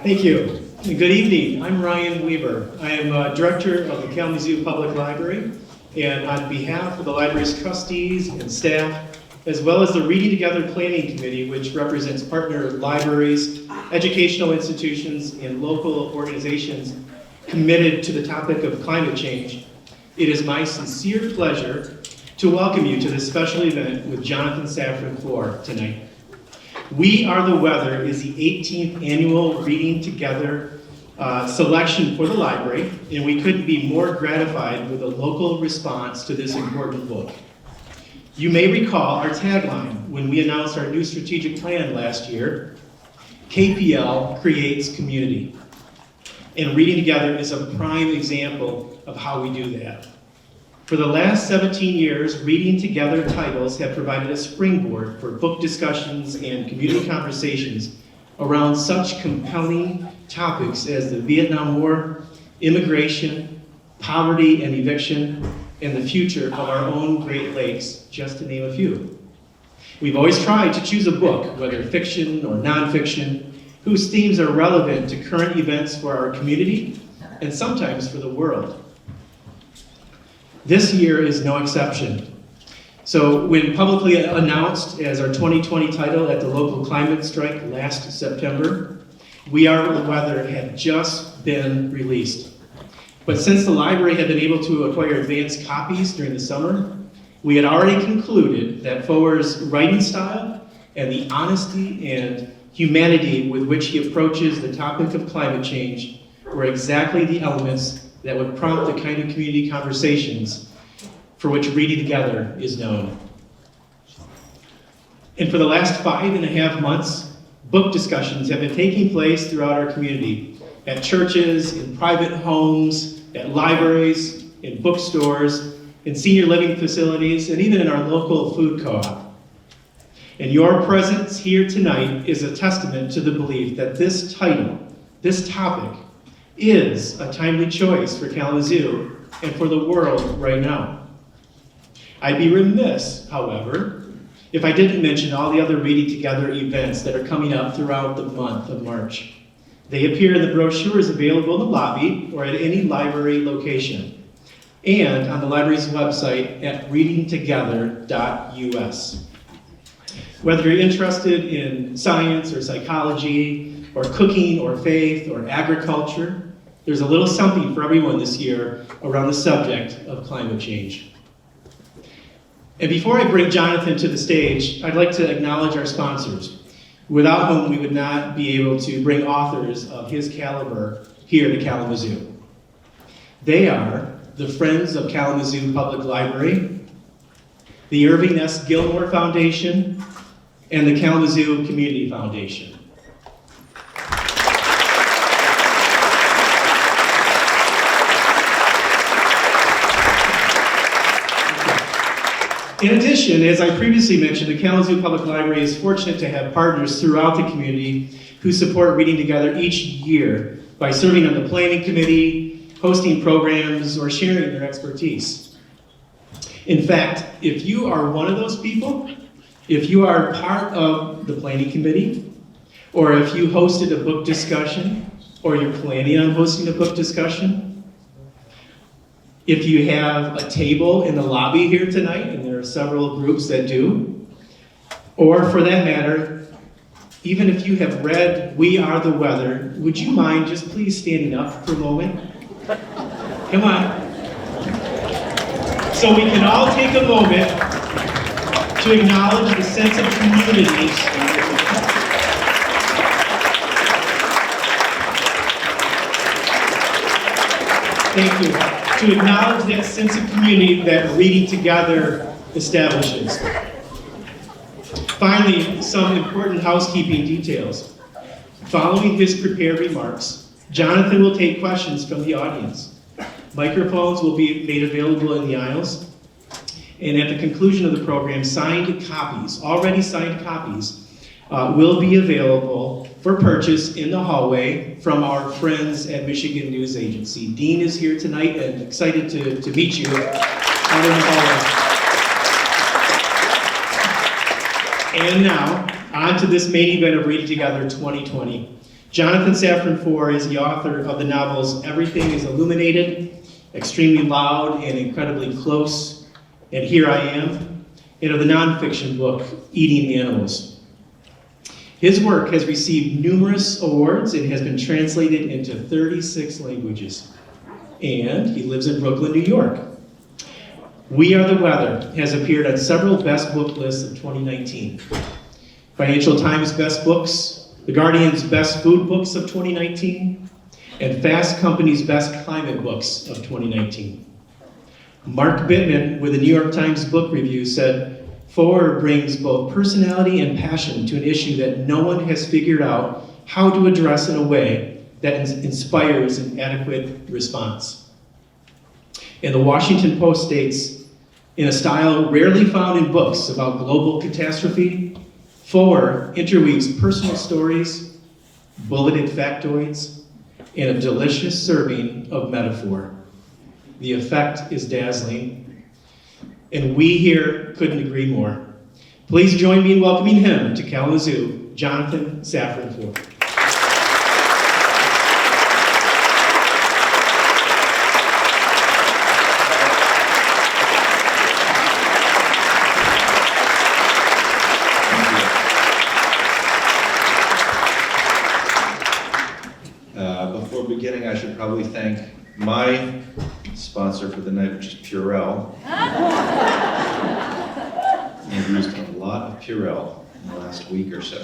Thank you. Good evening. I'm Ryan Weaver. I am Director of the Kalamazoo Public Library, and on behalf of the library's trustees and staff, as well as the Reading Together Planning Committee, which represents partner libraries, educational institutions, and local organizations committed to the topic of climate change, it is my sincere pleasure to welcome you to this special event with Jonathan Safran Foer tonight. We Are the Weather is the 18th annual Reading Together selection for the library, and we couldn't be more gratified with a local response to this important book. You may recall our tagline when we announced our new strategic plan last year: KPL creates community. And Reading Together is a prime example of how we do that. For the last 17 years, Reading Together titles have provided a springboard for book discussions and community conversations around such compelling topics as the Vietnam War, immigration, poverty and eviction, and the future of our own Great Lakes, just to name a few. We've always tried to choose a book, whether fiction or nonfiction, whose themes are relevant to current events for our community and sometimes for the world. This year is no exception. So when publicly announced as our 2020 title at the local climate strike last September, We Are the Weather had just been released. But since the library had been able to acquire advanced copies during the summer, we had already concluded that Foer's writing style and the honesty and humanity with which he approaches the topic of climate change were exactly the elements that would prompt the kind of community conversations for which Reading Together is known. And for the last 5.5 months, book discussions have been taking place throughout our community, at churches, in private homes, at libraries, in bookstores, in senior living facilities, and even in our local food co-op. And your presence here tonight is a testament to the belief that this title, this topic, is a timely choice for Kalamazoo and for the world right now. I'd be remiss, however, if I didn't mention all the other Reading Together events that are coming up throughout the month of March. They appear in the brochures available in the lobby or at any library location, and on the library's website at readingtogether.us. Whether you're interested in science or psychology, or cooking, or faith, or agriculture, there's a little something for everyone this year around the subject of climate change. And before I bring Jonathan to the stage, I'd like to acknowledge our sponsors, without whom we would not be able to bring authors of his caliber here to Kalamazoo. They are the Friends of Kalamazoo Public Library, the Irving S. Gilmore Foundation, and the Kalamazoo Community Foundation. In addition, as I previously mentioned, the Kalamazoo Public Library is fortunate to have partners throughout the community who support Reading Together each year by serving on the planning committee, hosting programs, or sharing their expertise. In fact, if you are one of those people, if you are part of the planning committee, or if you hosted a book discussion, or you're planning on hosting a book discussion, if you have a table in the lobby here tonight, and there are several groups that do, or for that matter, even if you have read We Are the Weather, would you mind just please standing up for a moment? Come on. So we can all take a moment to acknowledge the sense of community Thank you. To acknowledge that sense of community that Reading Together establishes. Finally, some important housekeeping details. Following his prepared remarks, Jonathan will take questions from the audience. Microphones will be made available in the aisles. And at the conclusion of the program, signed copies, already signed copies, will be available for purchase in the hallway from our friends at Michigan News Agency. Dean is here tonight and excited to meet you out in the hallway. And now, on to this main event of Reading Together 2020. Jonathan Safran Foer is the author of the novels Everything is Illuminated, Extremely Loud and Incredibly Close, and Here I Am, and of the nonfiction book Eating Animals. His work has received numerous awards and has been translated into 36 languages. And he lives in Brooklyn, New York. We Are the Weather has appeared on several best book lists of 2019. Financial Times Best Books, The Guardian's Best Food Books of 2019, and Fast Company's Best Climate Books of 2019. Mark Bittman, with the New York Times Book Review, said, Foer brings both personality and passion to an issue that no one has figured out how to address in a way that inspires an adequate response. And the Washington Post states, in a style rarely found in books about global catastrophe, Foer interweaves personal stories, bulleted factoids, and a delicious serving of metaphor. The effect is dazzling, and we here couldn't agree more. Please join me in welcoming him to Kalamazoo, Jonathan Safran Foer. Before beginning, I should probably thank my sponsor for the night, which is Purell. I've used a lot of Purell in the last week or so.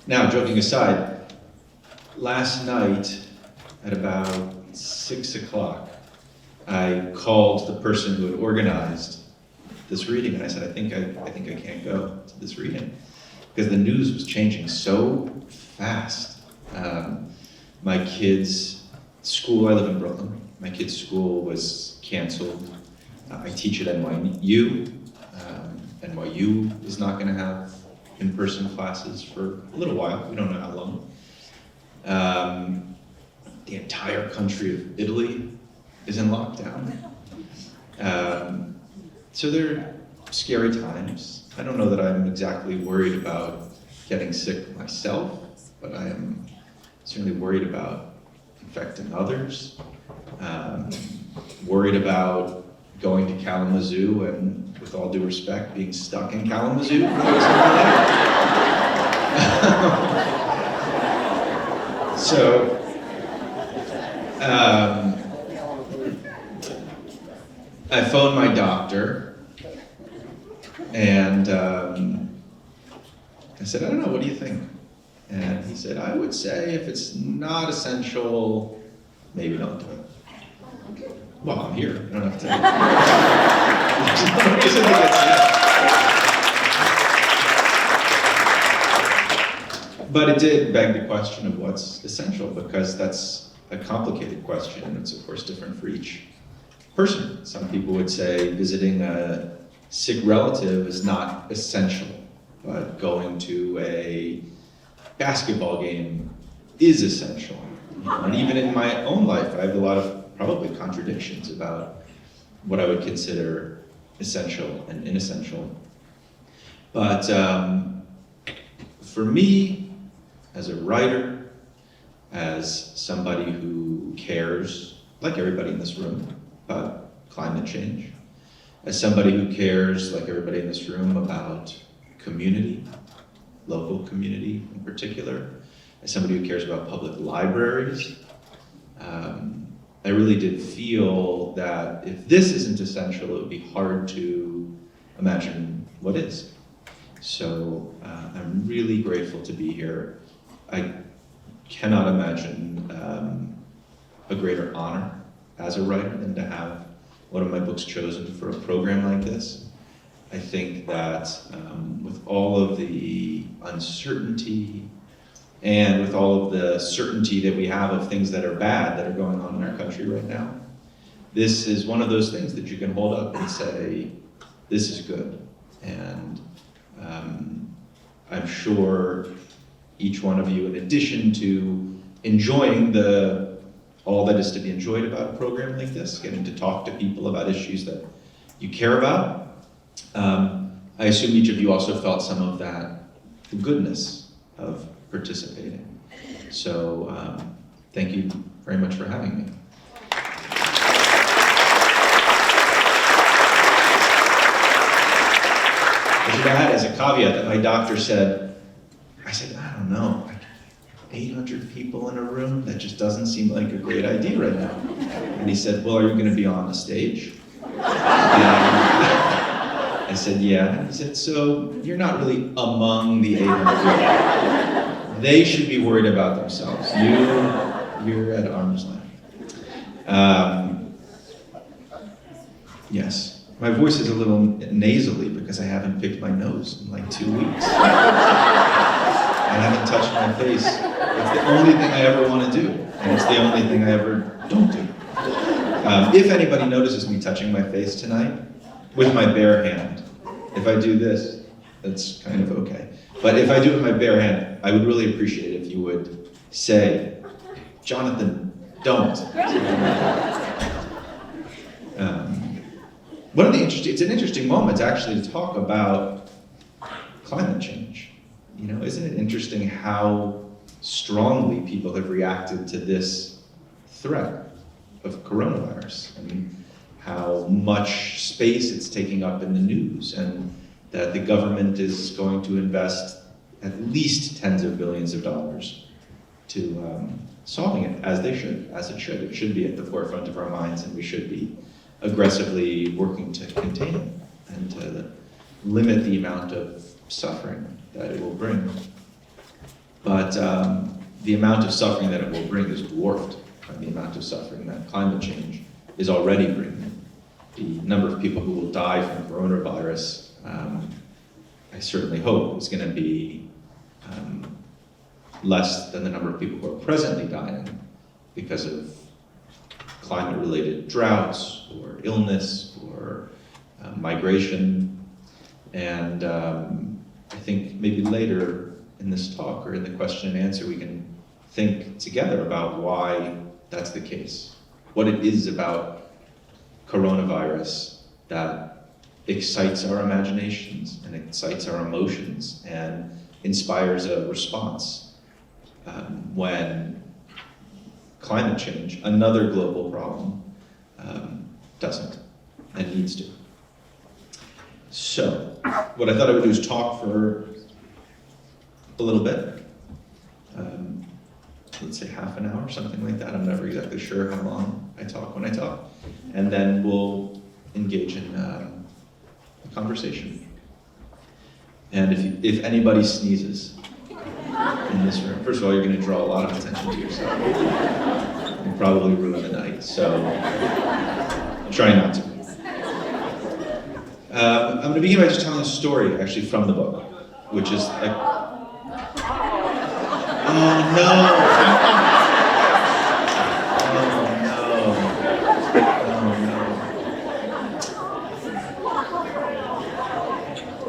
Now, joking aside, last night at about 6 o'clock, I called the person who had organized this reading, and I said, I think I can't go to this reading, because the news was changing so fast. My kids' school, I live in Brooklyn, my kids' school was canceled. I teach at NYU. NYU is not gonna have in-person classes for a little while, we don't know how long. The entire country of Italy is in lockdown. So they're scary times. I don't know that I'm exactly worried about getting sick myself, but I am certainly worried about infecting others, worried about going to Kalamazoo and, with all due respect, being stuck in Kalamazoo for the rest of my life. So, I phoned my doctor, and I said, I don't know, what do you think? And he said, I would say if it's not essential, maybe don't do it. Well, I'm here, I don't have to. There's no reason to get sick. But it did beg the question of what's essential, because that's a complicated question, and it's of course different for each person. Some people would say visiting a sick relative is not essential, but going to a basketball game is essential. And even in my own life, I have a lot of probably contradictions about what I would consider essential and inessential. But for me, as a writer, as somebody who cares, like everybody in this room, about climate change, as somebody who cares, like everybody in this room, about community, local community in particular, as somebody who cares about public libraries, I really did feel that if this isn't essential, it would be hard to imagine what is. So I'm really grateful to be here. I cannot imagine a greater honor as a writer than to have one of my books chosen for a program like this. I think that with all of the uncertainty and with all of the certainty that we have of things that are bad that are going on in our country right now, this is one of those things that you can hold up and say, this is good. And I'm sure each one of you, in addition to enjoying all that is to be enjoyed about a program like this, getting to talk to people about issues that you care about, I assume each of you also felt some of that the goodness of participating. So thank you very much for having me. I should add as a caveat that my doctor said, I said, I don't know, like 800 people in a room? That just doesn't seem like a great idea right now. And he said, well, are you going to be on the stage? And I said, yeah. And he said, so you're not really among the 800 people. They should be worried about themselves. You're at arm's length. Yes. My voice is a little nasally because I haven't picked my nose in like 2 weeks. I haven't touched my face. It's the only thing I ever want to do, and it's the only thing I ever don't do. If anybody notices me touching my face tonight, with my bare hand, if I do this, that's kind of okay. But if I do it with my bare hand, I would really appreciate it if you would say, Jonathan, don't. It's an interesting moment actually to talk about climate change. You know, isn't it interesting how strongly people have reacted to this threat of coronavirus? I mean, how much space it's taking up in the news, and that the government is going to invest at least tens of billions of dollars to solving it, as they should, as it should. It should be at the forefront of our minds, and we should be aggressively working to contain it and to limit the amount of suffering that it will bring. But the amount of suffering that it will bring is dwarfed by the amount of suffering that climate change is already bringing. The number of people who will die from coronavirus, I certainly hope, is going to be less than the number of people who are presently dying because of climate-related droughts or illness or migration. And I think maybe later in this talk or in the question and answer, we can think together about why that's the case. What it is about coronavirus that excites our imaginations and excites our emotions and inspires a response when climate change, another global problem, doesn't and needs to. So, what I thought I would do is talk for a little bit, let's say half an hour, something like that. I'm never exactly sure how long I talk when I talk. And then we'll engage in a conversation. And if anybody sneezes in this room, first of all, you're going to draw a lot of attention to yourself. You'll probably ruin the night, so try not to. I'm going to begin by just telling a story, actually, from the book, which is like, oh no!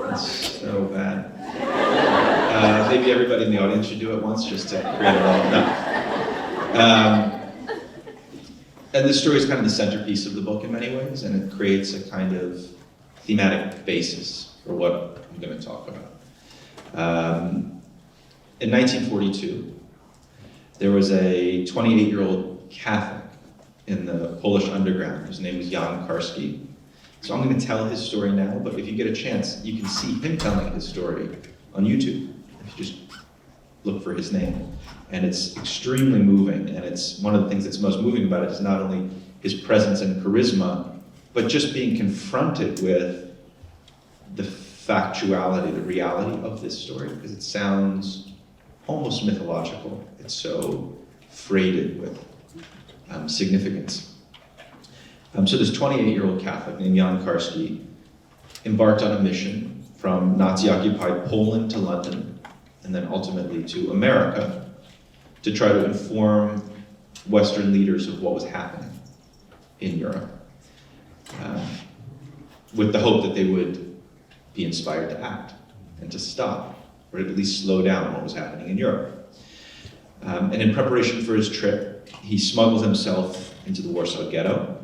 That's so bad. Maybe everybody in the audience should do it once, just to create a lot. No. And this story is kind of the centerpiece of the book in many ways, and it creates a kind of thematic basis for what I'm going to talk about. In 1942, there was a 28-year-old Catholic in the Polish underground whose name was Jan Karski. So I'm going to tell his story now, but if you get a chance, you can see him telling his story on YouTube, if you just look for his name. And it's extremely moving, and it's one of the things that's most moving about it is not only his presence and charisma, but just being confronted with the factuality, the reality of this story, because it sounds almost mythological. It's so freighted with significance. So this 28-year-old Catholic named Jan Karski embarked on a mission from Nazi-occupied Poland to London, and then ultimately to America, to try to inform Western leaders of what was happening in Europe, with the hope that they would be inspired to act and to stop, or at least slow down what was happening in Europe. And in preparation for his trip, he smuggled himself into the Warsaw Ghetto,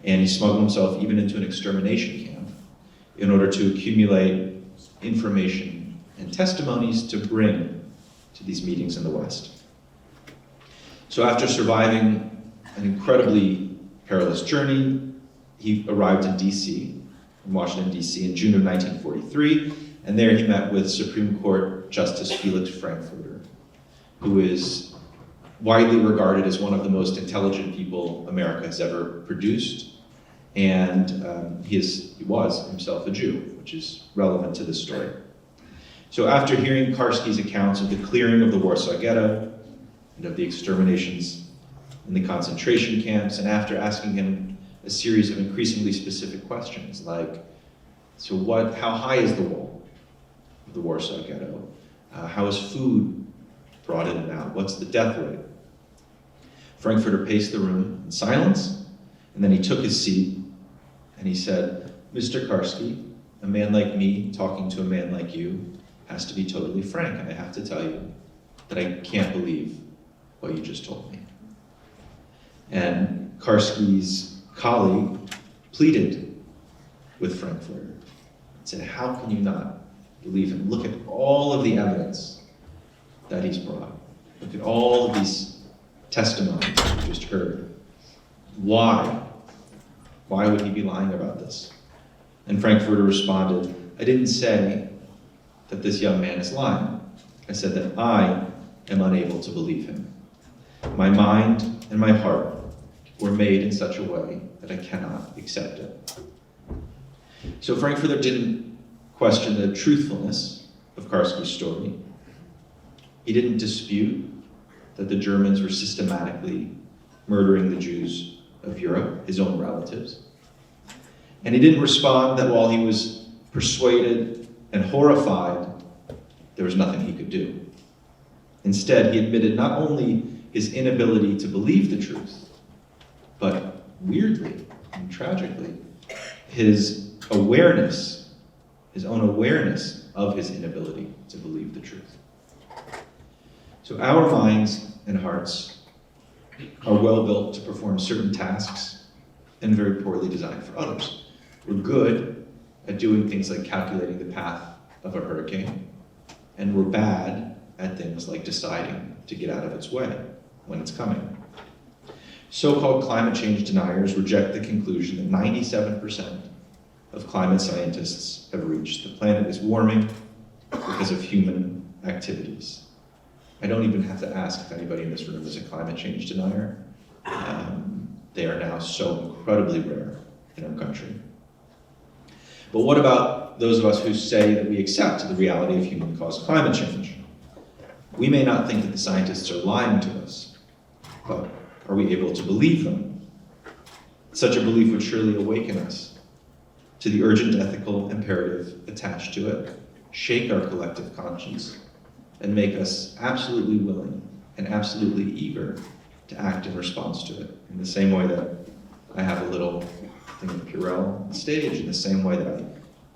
and he smuggled himself even into an extermination camp in order to accumulate information and testimonies to bring to these meetings in the West. So after surviving an incredibly perilous journey, he arrived in D.C., in Washington, D.C. in June of 1943, and there he met with Supreme Court Justice Felix Frankfurter, who is widely regarded as one of the most intelligent people America has ever produced, and he was himself a Jew, which is relevant to this story. So after hearing Karski's accounts of the clearing of the Warsaw Ghetto and of the exterminations in the concentration camps, and after asking him a series of increasingly specific questions like, so how high is the wall of the Warsaw Ghetto? How is food brought in and out? What's the death rate? Frankfurter paced the room in silence, and then he took his seat and he said, Mr. Karski, a man like me talking to a man like you has to be totally frank, and I have to tell you that I can't believe what you just told me. And Karski's colleague pleaded with Frankfurter and said, how can you not believe him? Look at all of the evidence that he's brought. Look at all of these testimonies you just heard. Why? Why would he be lying about this? And Frankfurter responded, I didn't say that this young man is lying. I said that I am unable to believe him. My mind and my heart were made in such a way that I cannot accept it. So Frankfurter didn't question the truthfulness of Karski's story. He didn't dispute that the Germans were systematically murdering the Jews of Europe, his own relatives. And he didn't respond that while he was persuaded and horrified, there was nothing he could do. Instead, he admitted not only his inability to believe the truth, but weirdly and tragically, his awareness, his own awareness of his inability to believe the truth. So our minds and hearts are well built to perform certain tasks and very poorly designed for others. We're good at doing things like calculating the path of a hurricane, and we're bad at things like deciding to get out of its way when it's coming. So-called climate change deniers reject the conclusion that 97% of climate scientists have reached. The planet is warming because of human activities. I don't even have to ask if anybody in this room is a climate change denier. They are now so incredibly rare in our country. But what about those of us who say that we accept the reality of human-caused climate change? We may not think that the scientists are lying to us, but are we able to believe them? Such a belief would surely awaken us to the urgent ethical imperative attached to it, shake our collective conscience, and make us absolutely willing and absolutely eager to act in response to it. In the same way that I have a little thing of Purell on stage, in the same way that I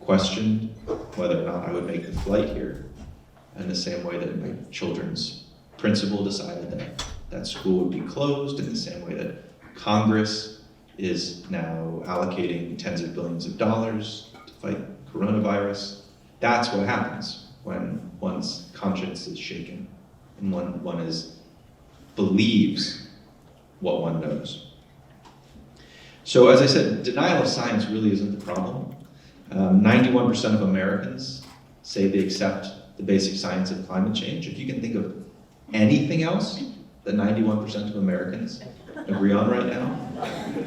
questioned whether or not I would make the flight here, in the same way that my children's principal decided that that school would be closed, in the same way that Congress is now allocating tens of billions of dollars to fight coronavirus. That's what happens when one's conscience is shaken and one believes what one knows. So as I said, denial of science really isn't the problem. 91% of Americans say they accept the basic science of climate change. If you can think of anything else that 91% of Americans agree on right now,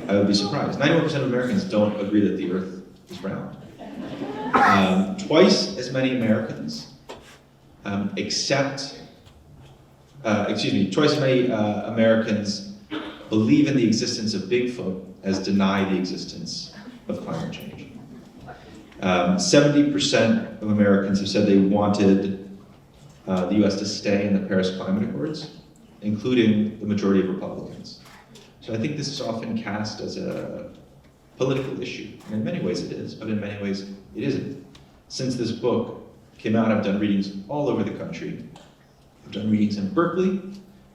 I would be surprised. 91% of Americans don't agree that the Earth is round. Twice as many Americans twice as many Americans believe in the existence of Bigfoot as deny the existence of climate change. 70% of Americans have said they wanted the US to stay in the Paris Climate Accords, including the majority of Republicans. So I think this is often cast as a political issue. And in many ways it is, but in many ways it isn't. Since this book came out, I've done readings all over the country. I've done readings in Berkeley,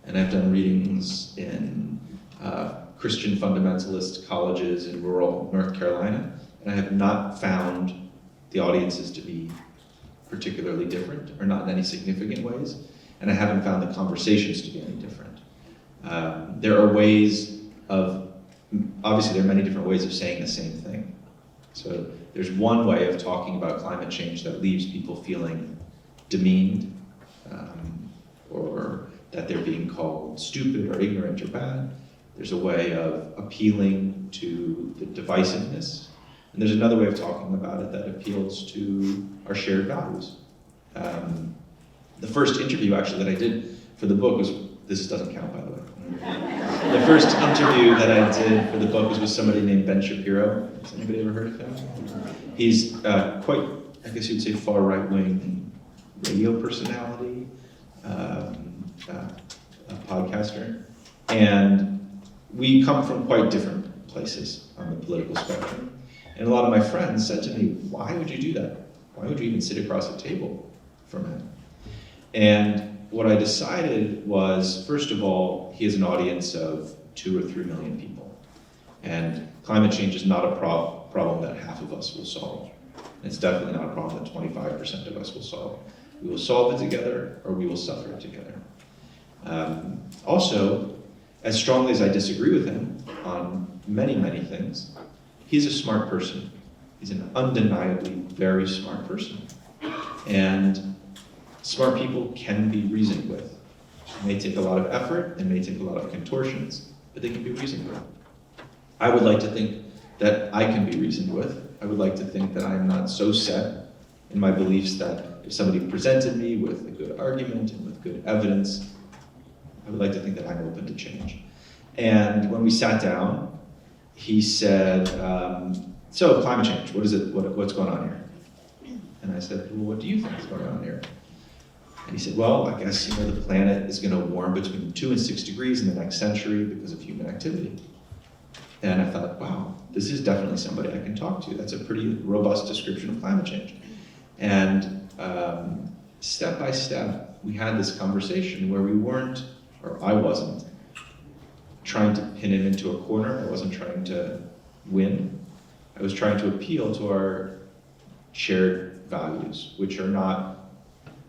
and I've done readings in Christian fundamentalist colleges in rural North Carolina, and I have not found the audiences to be particularly different, or not in any significant ways, and I haven't found the conversations to be any different. There are ways of, obviously there are many different ways of saying the same thing. So there's one way of talking about climate change that leaves people feeling demeaned, or that they're being called stupid or ignorant or bad. There's a way of appealing to the divisiveness. And there's another way of talking about it that appeals to our shared values. The first interview actually that I did for the book was, this doesn't count by the way. The first interview that I did for the book was with somebody named Ben Shapiro. Has anybody ever heard of him? He's quite, I guess you'd say, far right-wing radio personality, a podcaster. And we come from quite different places on the political spectrum. And a lot of my friends said to me, why would you do that? Why would you even sit across a table from him? And what I decided was, first of all, he has an audience of 2 or 3 million people. And climate change is not a problem that half of us will solve. It's definitely not a problem that 25% of us will solve. We will solve it together, or we will suffer it together. Also, as strongly as I disagree with him on many, many things, he's a smart person. He's an undeniably very smart person. And smart people can be reasoned with. It may take a lot of effort, it may take a lot of contortions, but they can be reasoned with. I would like to think that I can be reasoned with. I would like to think that I'm not so set in my beliefs that if somebody presented me with a good argument and with good evidence, I would like to think that I'm open to change. And when we sat down, he said, so climate change, what is it? What's going on here? And I said, well, what do you think is going on here? And he said, well, I guess the planet is going to warm between 2 and 6 degrees in the next century because of human activity. And I thought, wow, this is definitely somebody I can talk to. That's a pretty robust description of climate change. And step by step, we had this conversation where we weren't, or I wasn't, trying to pin him into a corner. I wasn't trying to win. I was trying to appeal to our shared values, which are not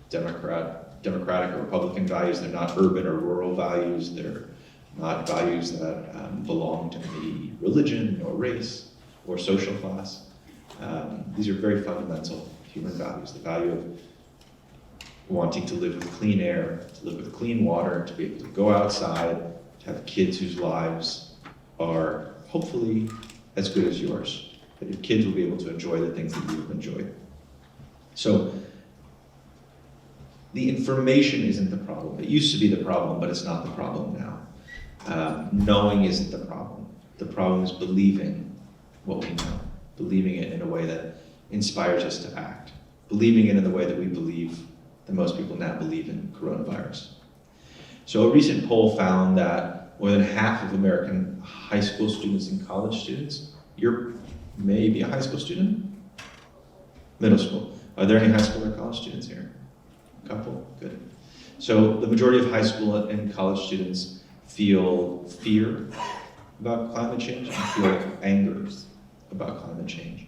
Democratic or Republican values. They're not urban or rural values. They're not values that belong to any religion or race or social class. These are very fundamental human values. The value of wanting to live with clean air, to live with clean water, to be able to go outside, to have kids whose lives are hopefully as good as yours, that your kids will be able to enjoy the things that you've enjoyed. So the information isn't the problem. It used to be the problem, but it's not the problem now. Knowing isn't the problem. The problem is believing what we know, believing it in a way that inspires us to act, believing it in the way that we believe that most people now believe in coronavirus. So a recent poll found that more than half of American high school students and college students, you're maybe a high school student? Middle school. Are there any high school or college students here? A couple, good. So the majority of high school and college students feel fear about climate change and feel anger about climate change.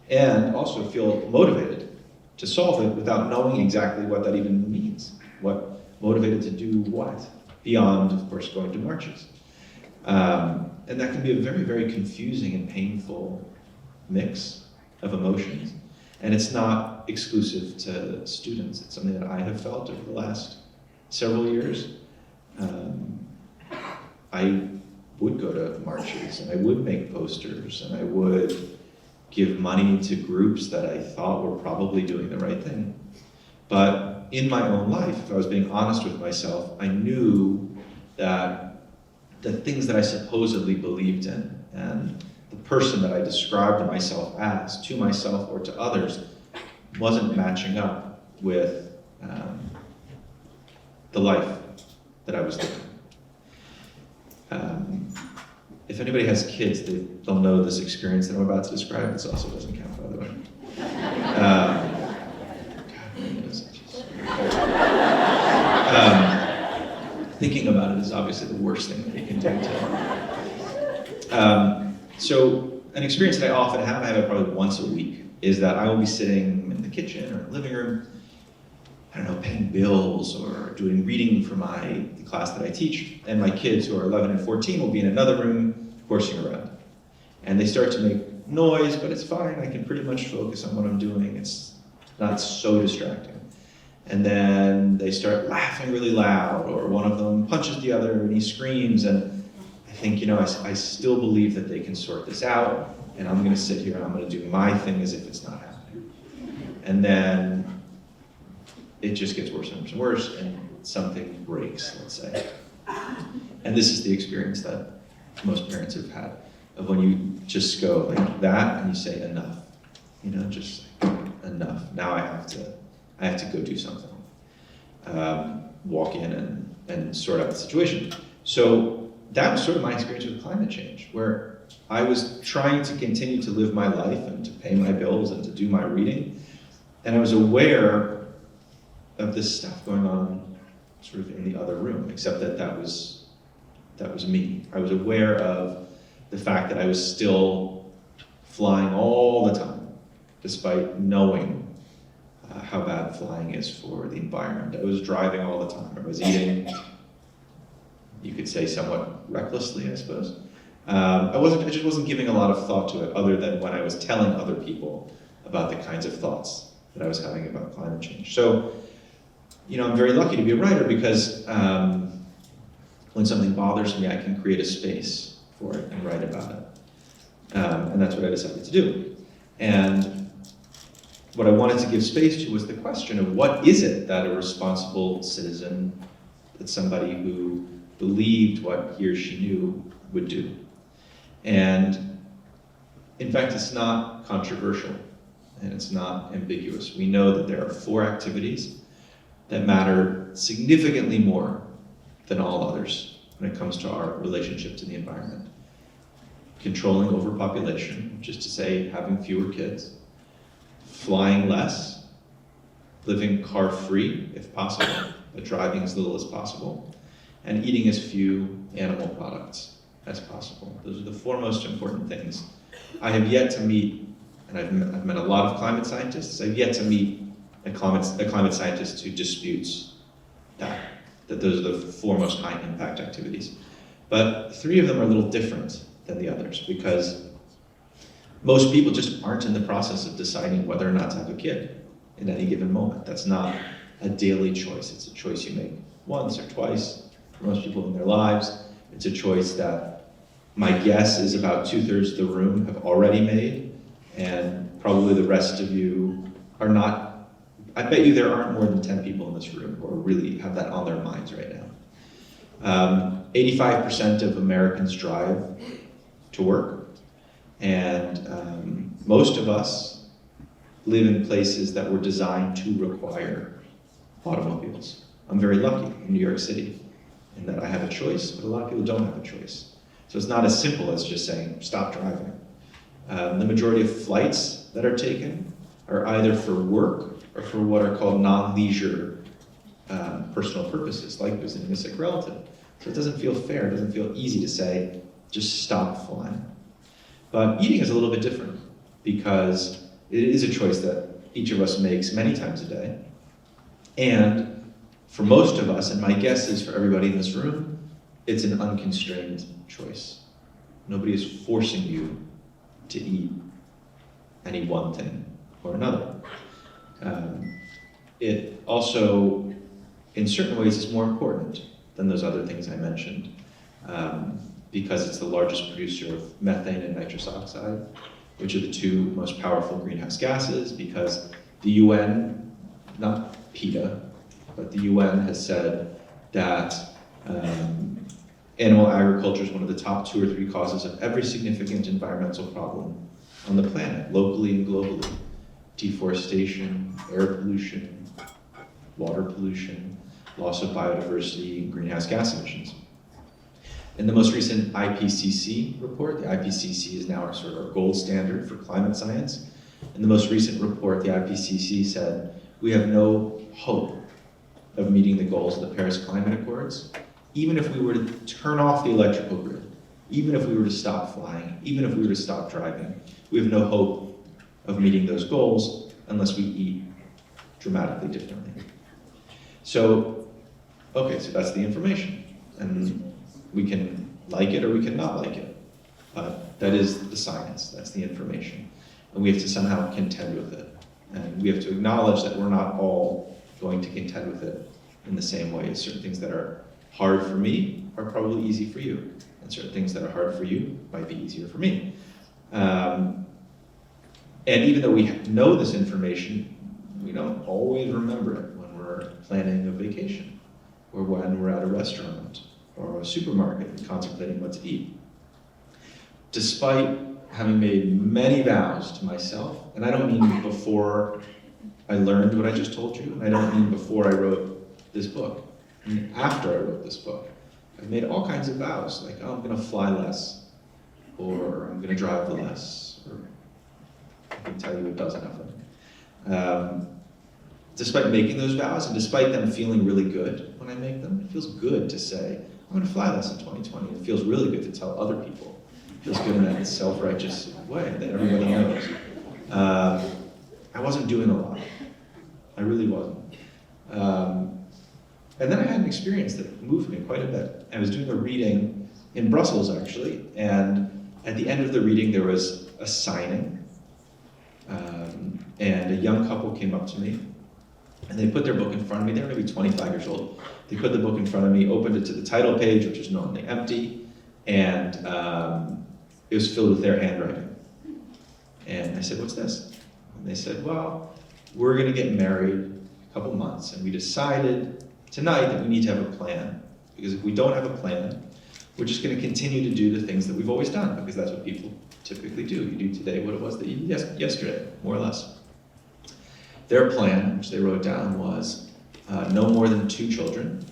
And also feel motivated to solve it without knowing exactly what that even means. What motivated to do what, beyond, of course, going to marches. And that can be a very, very confusing and painful mix of emotions. And it's not exclusive to students. It's something that I have felt over the last several years. I would go to marches, and I would make posters, and I would give money to groups that I thought were probably doing the right thing. But in my own life, if I was being honest with myself, I knew that the things that I supposedly believed in and the person that I described myself as, to myself or to others, wasn't matching up with the life that I was living. If anybody has kids, they'll know this experience that I'm about to describe. This also doesn't count, by the way. Thinking about it is obviously the worst thing that you can do to. So an experience that I often have, I have it probably once a week, is that I will be sitting in the kitchen or living room, I don't know, paying bills or doing reading for the class that I teach, and my kids who are 11 and 14 will be in another room horsing around. And they start to make noise, but it's fine, I can pretty much focus on what I'm doing, it's not so distracting. And then they start laughing really loud, or one of them punches the other and he screams, and I think, I still believe that they can sort this out, and I'm gonna sit here and I'm gonna do my thing as if it's not happening. And then it just gets worse and worse and worse, and something breaks, let's say. And this is the experience that most parents have had, of when you just go like that and you say enough, just like, enough. Now I have to go do something. Walk in and sort out the situation. So that was sort of my experience with climate change, where I was trying to continue to live my life and to pay my bills and to do my reading, and I was aware of this stuff going on sort of in the other room, except that was me. I was aware of the fact that I was still flying all the time, despite knowing how bad flying is for the environment. I was driving all the time. I was eating, you could say somewhat recklessly, I suppose. I just wasn't giving a lot of thought to it, other than when I was telling other people about the kinds of thoughts that I was having about climate change. So, I'm very lucky to be a writer, because when something bothers me, I can create a space for it and write about it. And that's what I decided to do. And what I wanted to give space to was the question of what is it that a responsible citizen, that somebody who believed what he or she knew, would do. And in fact, it's not controversial and it's not ambiguous. We know that there are 4 activities that matter significantly more than all others when it comes to our relationship to the environment. Controlling overpopulation, which is to say having fewer kids, flying less, living car-free if possible, but driving as little as possible, and eating as few animal products as possible. Those are the 4 most important things. I have yet to meet, and I've met a lot of climate scientists, I've yet to meet a climate scientist who disputes that those are the 4 most high impact activities. But 3 of them are a little different than the others, because most people just aren't in the process of deciding whether or not to have a kid in any given moment. That's not a daily choice. It's a choice you make once or twice for most people in their lives. It's a choice that my guess is about 2/3 of the room have already made, and probably the rest of you are not. I bet you there aren't more than 10 people in this room who are really have that on their minds right now. 85% of Americans drive to work. And most of us live in places that were designed to require automobiles. I'm very lucky in New York City in that I have a choice, but a lot of people don't have a choice. So it's not as simple as just saying, stop driving. The majority of flights that are taken are either for work or for what are called non-leisure personal purposes, like visiting a sick relative. So it doesn't feel fair, it doesn't feel easy to say, just stop flying. But eating is a little bit different, because it is a choice that each of us makes many times a day. And for most of us, and my guess is for everybody in this room, it's an unconstrained choice. Nobody is forcing you to eat any one thing or another. It also, in certain ways, is more important than those other things I mentioned. Because it's the largest producer of methane and nitrous oxide, which are the 2 most powerful greenhouse gases, because the UN, not PETA, but the UN has said that animal agriculture is one of the top 2 or 3 causes of every significant environmental problem on the planet, locally and globally. Deforestation, air pollution, water pollution, loss of biodiversity, and greenhouse gas emissions. In the most recent IPCC report, the IPCC is now our sort of gold standard for climate science. In the most recent report, the IPCC said, we have no hope of meeting the goals of the Paris Climate Accords, even if we were to turn off the electrical grid, even if we were to stop flying, even if we were to stop driving. We have no hope of meeting those goals unless we eat dramatically differently. So, okay, so that's the information. And we can like it or we can not like it. That is the science, that's the information. And we have to somehow contend with it. And we have to acknowledge that we're not all going to contend with it in the same way. Certain things that are hard for me are probably easy for you. And certain things that are hard for you might be easier for me. And even though we know this information, we don't always remember it when we're planning a vacation, or when we're at a restaurant, or a supermarket and contemplating what to eat. Despite having made many vows to myself, and I don't mean before I learned what I just told you, and I don't mean before I wrote this book, I mean after I wrote this book. I've made all kinds of vows, like, oh, I'm gonna fly less, or I'm gonna drive less, or I can tell you a dozen of them. Despite making those vows, and despite them feeling really good when I make them, it feels good to say, I'm gonna fly less in 2020. It feels really good to tell other people. It feels good in that self-righteous way that everybody knows. I wasn't doing a lot. I really wasn't. And then I had an experience that moved me quite a bit. I was doing a reading in Brussels, actually, and at the end of the reading there was a signing, and a young couple came up to me, and they put their book in front of me. They were maybe 25 years old. They put the book in front of me, opened it to the title page, which is normally empty, and it was filled with their handwriting. And I said, what's this? And they said, well, we're gonna get married in a couple months, and we decided tonight that we need to have a plan. Because if we don't have a plan, we're just gonna continue to do the things that we've always done, because that's what people typically do. You do today what it was that you did yesterday, more or less. Their plan, which they wrote down, was no more than 2 children,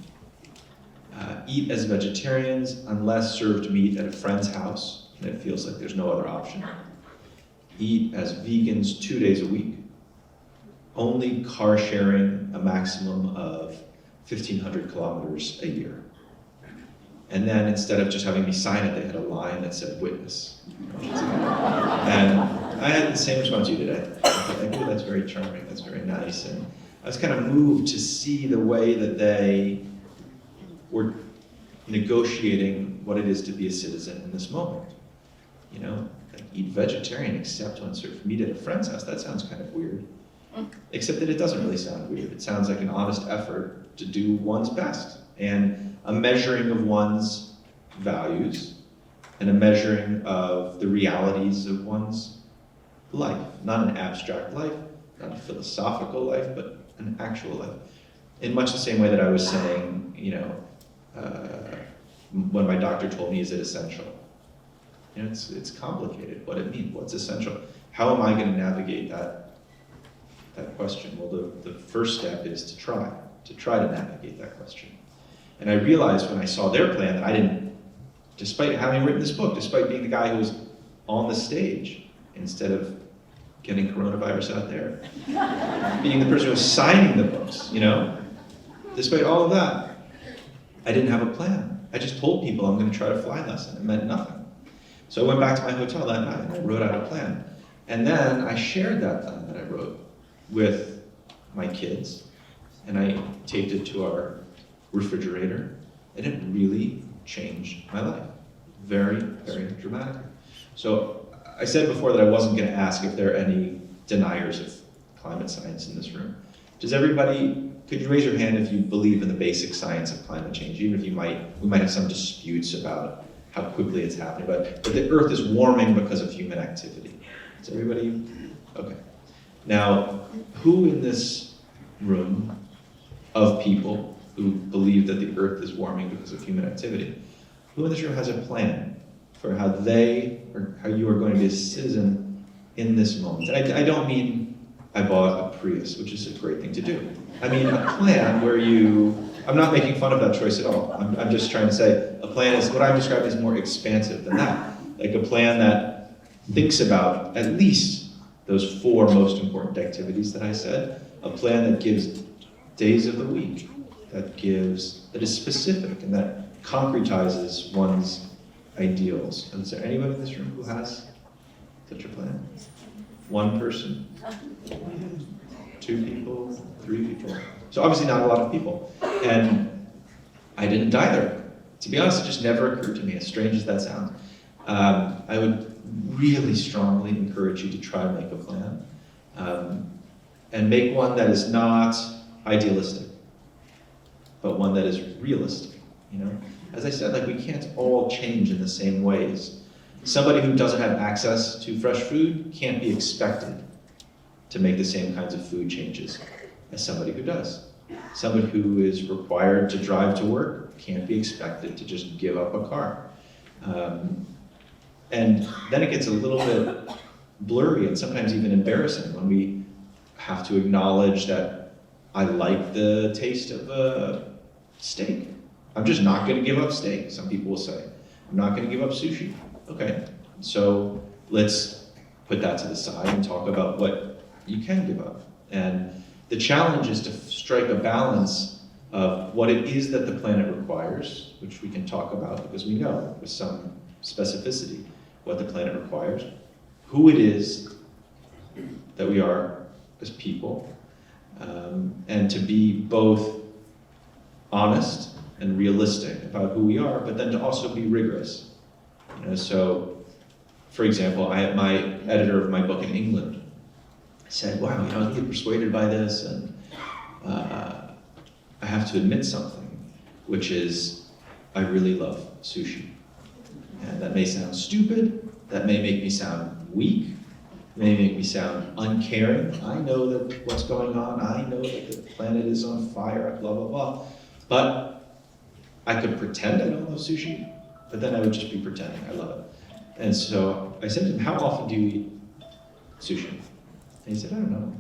eat as vegetarians unless served meat at a friend's house, and it feels like there's no other option. Eat as vegans 2 days a week, only car sharing a maximum of 1,500 kilometers a year. And then instead of just having me sign it, they had a line that said witness. And I had the same response you did. I thought, oh, that's very charming, that's very nice. And I was kind of moved to see the way that they were negotiating what it is to be a citizen in this moment. You know, like eat vegetarian except when served meat at a friend's house. That sounds kind of weird. Except that it doesn't really sound weird. It sounds like an honest effort to do one's best, and a measuring of one's values, and a measuring of the realities of one's life. Not an abstract life, not a philosophical life, but an actual life. In much the same way that I was saying, you know, when my doctor told me, is it essential? You know, it's complicated, what it means, what's essential. How am I going to navigate that question? Well, the first step is to try to navigate that question. And I realized when I saw their plan that I didn't, despite having written this book, despite being the guy who was on the stage, instead of getting coronavirus out there, being the person who was signing the books, you know, despite all of that, I didn't have a plan. I just told people I'm going to try to fly less, and it meant nothing. So I went back to my hotel that night and I wrote out a plan. And then I shared that plan that I wrote with my kids, and I taped it to our refrigerator, and it really changed my life. Very, very dramatically. So I said before that I wasn't going to ask if there are any deniers of climate science in this room. Does everybody, could you raise your hand if you believe in the basic science of climate change, even if we might have some disputes about how quickly it's happening, but the Earth is warming because of human activity. Is everybody, okay. Now, who in this room of people who believe that the Earth is warming because of human activity, who in this room has a plan for how they, or how you are going to be a citizen in this moment? And I don't mean I bought a Prius, which is a great thing to do. I mean a plan where I'm not making fun of that choice at all. I'm just trying to say a plan is, what I'm describing is more expansive than that. Like a plan that thinks about at least those 4 most important activities that I said. A plan that gives days of the week, that is specific and that concretizes one's ideals. And is there anyone in this room who has such a plan? One person? Two people? Three people? So obviously not a lot of people. And I didn't either. To be honest, it just never occurred to me, as strange as that sounds. I would really strongly encourage you to try to make a plan. And make one that is not idealistic, but one that is realistic, you know? As I said, like, we can't all change in the same ways. Somebody who doesn't have access to fresh food can't be expected to make the same kinds of food changes as somebody who does. Somebody who is required to drive to work can't be expected to just give up a car. And then it gets a little bit blurry and sometimes even embarrassing when we have to acknowledge that I like the taste of a steak. I'm just not going to give up steak, some people will say. I'm not going to give up sushi. Okay, so let's put that to the side and talk about what you can give up. And the challenge is to strike a balance of what it is that the planet requires, which we can talk about because we know with some specificity what the planet requires, who it is that we are as people, and to be both honest and realistic about who we are, but then to also be rigorous. You know, so, for example, my editor of my book in England said, wow, you know, I was really persuaded by this, and I have to admit something, which is I really love sushi. And that may sound stupid, that may make me sound weak, may make me sound uncaring. I know that what's going on, I know that the planet is on fire, blah, blah, blah. But I could pretend I don't love sushi, but then I would just be pretending I love it. And so I said to him, how often do you eat sushi? And he said, I don't know,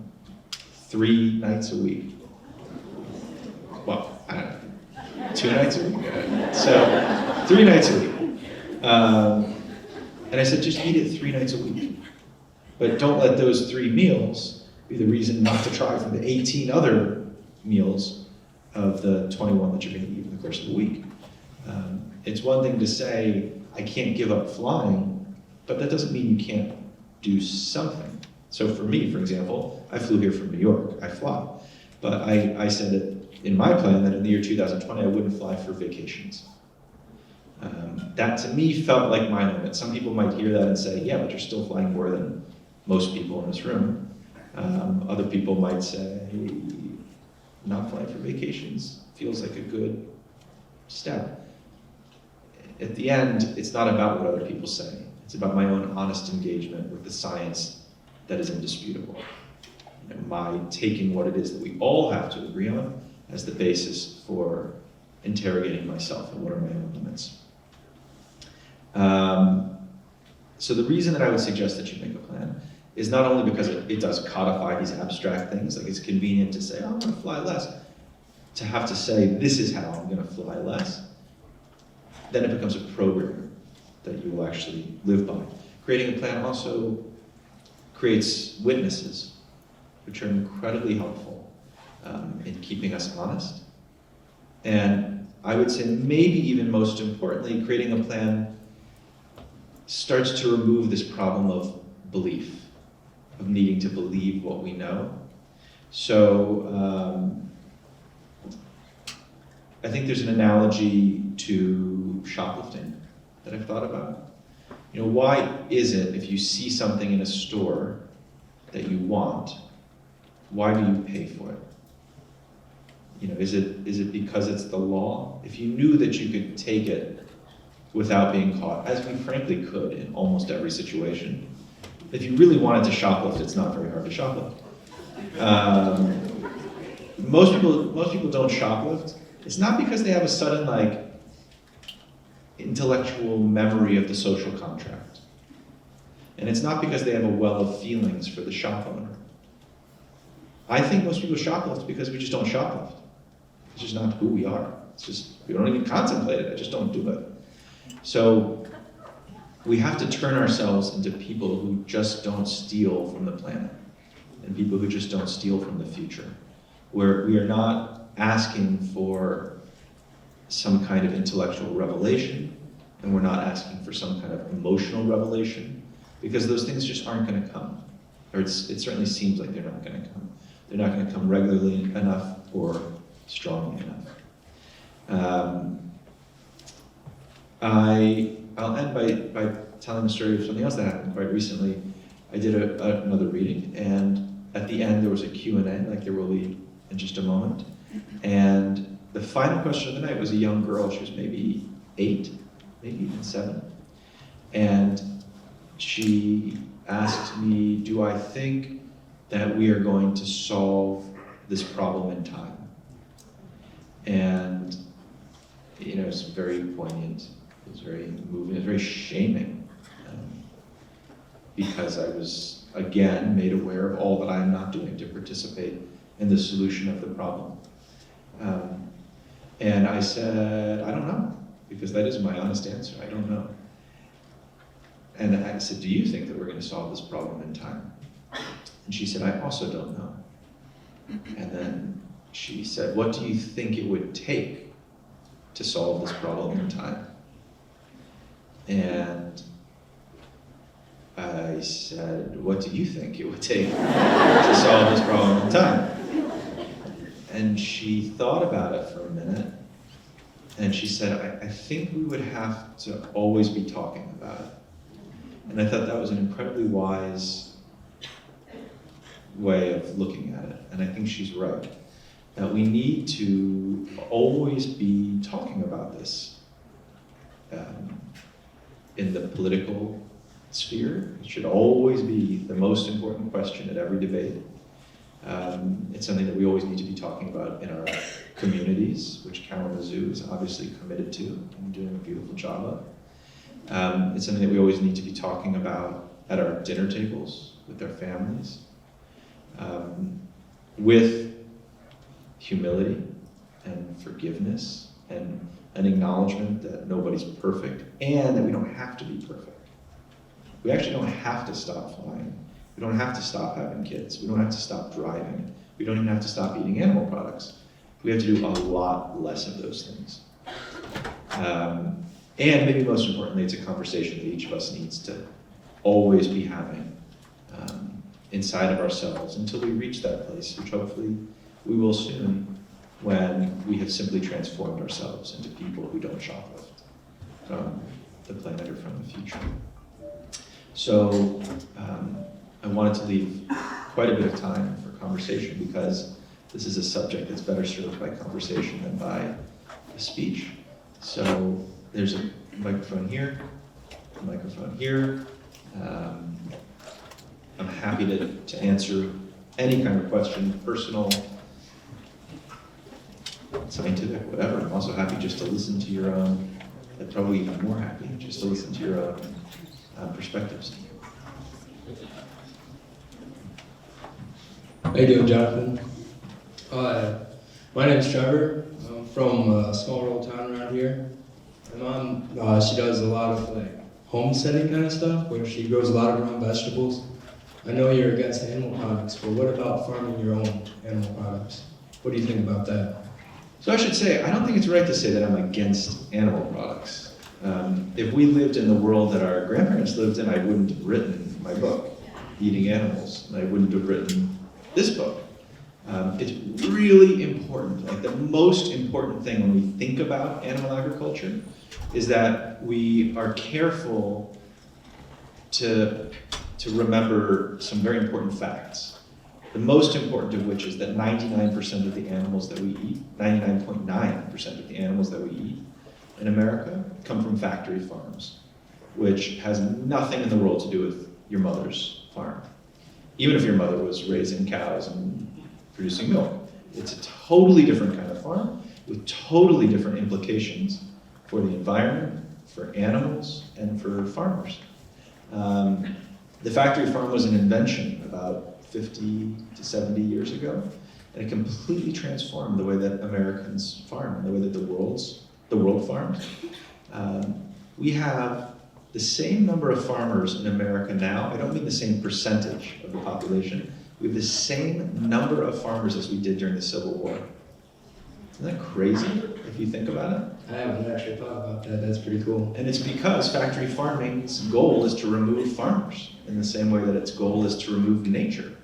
3 nights a week. Well, I don't know, 2 nights a week? So 3 nights a week. And I said, just eat it 3 nights a week. But don't let those 3 meals be the reason not to try from the 18 other meals of the 21 that you're going to eat in the course of the week. It's one thing to say, I can't give up flying, but that doesn't mean you can't do something. So for me, for example, I flew here from New York, I fly. But I said that in my plan that in the year 2020, I wouldn't fly for vacations. That to me felt like my limit. Some people might hear that and say, yeah, but you're still flying more than most people in this room. Other people might say, not flying for vacations feels like a good step. At the end, it's not about what other people say. It's about my own honest engagement with the science that is indisputable. You know, my taking what it is that we all have to agree on as the basis for interrogating myself and what are my own limits. So the reason that I would suggest that you make a plan is not only because it does codify these abstract things, like it's convenient to say, oh, I'm going to fly less, to have to say, this is how I'm going to fly less, then it becomes a program that you will actually live by. Creating a plan also creates witnesses, which are incredibly helpful in keeping us honest. And I would say maybe even most importantly, creating a plan starts to remove this problem of belief, of needing to believe what we know. So I think there's an analogy to shoplifting that I've thought about. You know, why is it if you see something in a store that you want, why do you pay for it? You know, is it because it's the law? If you knew that you could take it without being caught, as we frankly could in almost every situation, if you really wanted to shoplift, it's not very hard to shoplift. Most people don't shoplift. It's not because they have a sudden intellectual memory of the social contract. And it's not because they have a well of feelings for the shop owner. I think most people shoplift because we just don't shoplift. It's just not who we are. It's just, we don't even contemplate it, I just don't do it. So we have to turn ourselves into people who just don't steal from the planet and people who just don't steal from the future, where we are not asking for some kind of intellectual revelation, and we're not asking for some kind of emotional revelation, because those things just aren't going to come. or it certainly seems like they're not going to come. They're not going to come regularly enough or strongly enough. I'll end by telling the story of something else that happened quite recently. I did another reading, and at the end there was a Q&A, like there will be in just a moment. And the final question of the night was a young girl. She was maybe 8, maybe even 7. And she asked me, do I think that we are going to solve this problem in time? And, you know, it's very poignant. It was very moving. It was very shaming. Because I was, again, made aware of all that I am not doing to participate in the solution of the problem. And I said, I don't know, because that is my honest answer. I don't know. And I said, do you think that we're going to solve this problem in time? And she said, I also don't know. And then she said, what do you think it would take to solve this problem in time? And I said, what do you think it would take to solve this problem in time? And she thought about it for a minute, and she said, I think we would have to always be talking about it. And I thought that was an incredibly wise way of looking at it, and I think she's right. That we need to always be talking about this in the political sphere. It should always be the most important question at every debate. It's something that we always need to be talking about in our communities, which Kalamazoo is obviously committed to and doing a beautiful job of. It's something that we always need to be talking about at our dinner tables with our families, with humility and forgiveness and an acknowledgement that nobody's perfect and that we don't have to be perfect. We actually don't have to stop flying. We don't have to stop having kids. We don't have to stop driving. We don't even have to stop eating animal products. We have to do a lot less of those things. And maybe most importantly, it's a conversation that each of us needs to always be having inside of ourselves until we reach that place, which hopefully we will soon, when we have simply transformed ourselves into people who don't shoplift from the planet or from the future. So I wanted to leave quite a bit of time for conversation because this is a subject that's better served by conversation than by a speech. So there's a microphone here, a microphone here. I'm happy to answer any kind of question, personal, scientific, whatever. I'm also happy just to listen to your own, and probably even more happy just to listen to your own perspectives. How you doing, Jonathan? My name's Trevor. I'm from a small rural town around here. My mom, she does a lot of like homesteading kind of stuff, where she grows a lot of her own vegetables. I know you're against animal products, but what about farming your own animal products? What do you think about that? So I should say, I don't think it's right to say that I'm against animal products. If we lived in the world that our grandparents lived in, I wouldn't have written my book, Eating Animals, and I wouldn't have written this book. It's really important, like the most important thing when we think about animal agriculture is that we are careful to remember some very important facts. The most important of which is that 99% of the animals that we eat, 99.9% of the animals that we eat in America come from factory farms, which has nothing in the world to do with your mother's farm. Even if your mother was raising cows and producing milk. It's a totally different kind of farm with totally different implications for the environment, for animals, and for farmers. The factory farm was an invention about 50 to 70 years ago, and it completely transformed the way that Americans farm and the way that the world farms. We have the same number of farmers in America now. I don't mean the same percentage of the population. We have the same number of farmers as we did during the Civil War. Isn't that crazy? if you think about it. I haven't actually thought about that. That's pretty cool. And it's because factory farming's goal is to remove farmers in the same way that its goal is to remove nature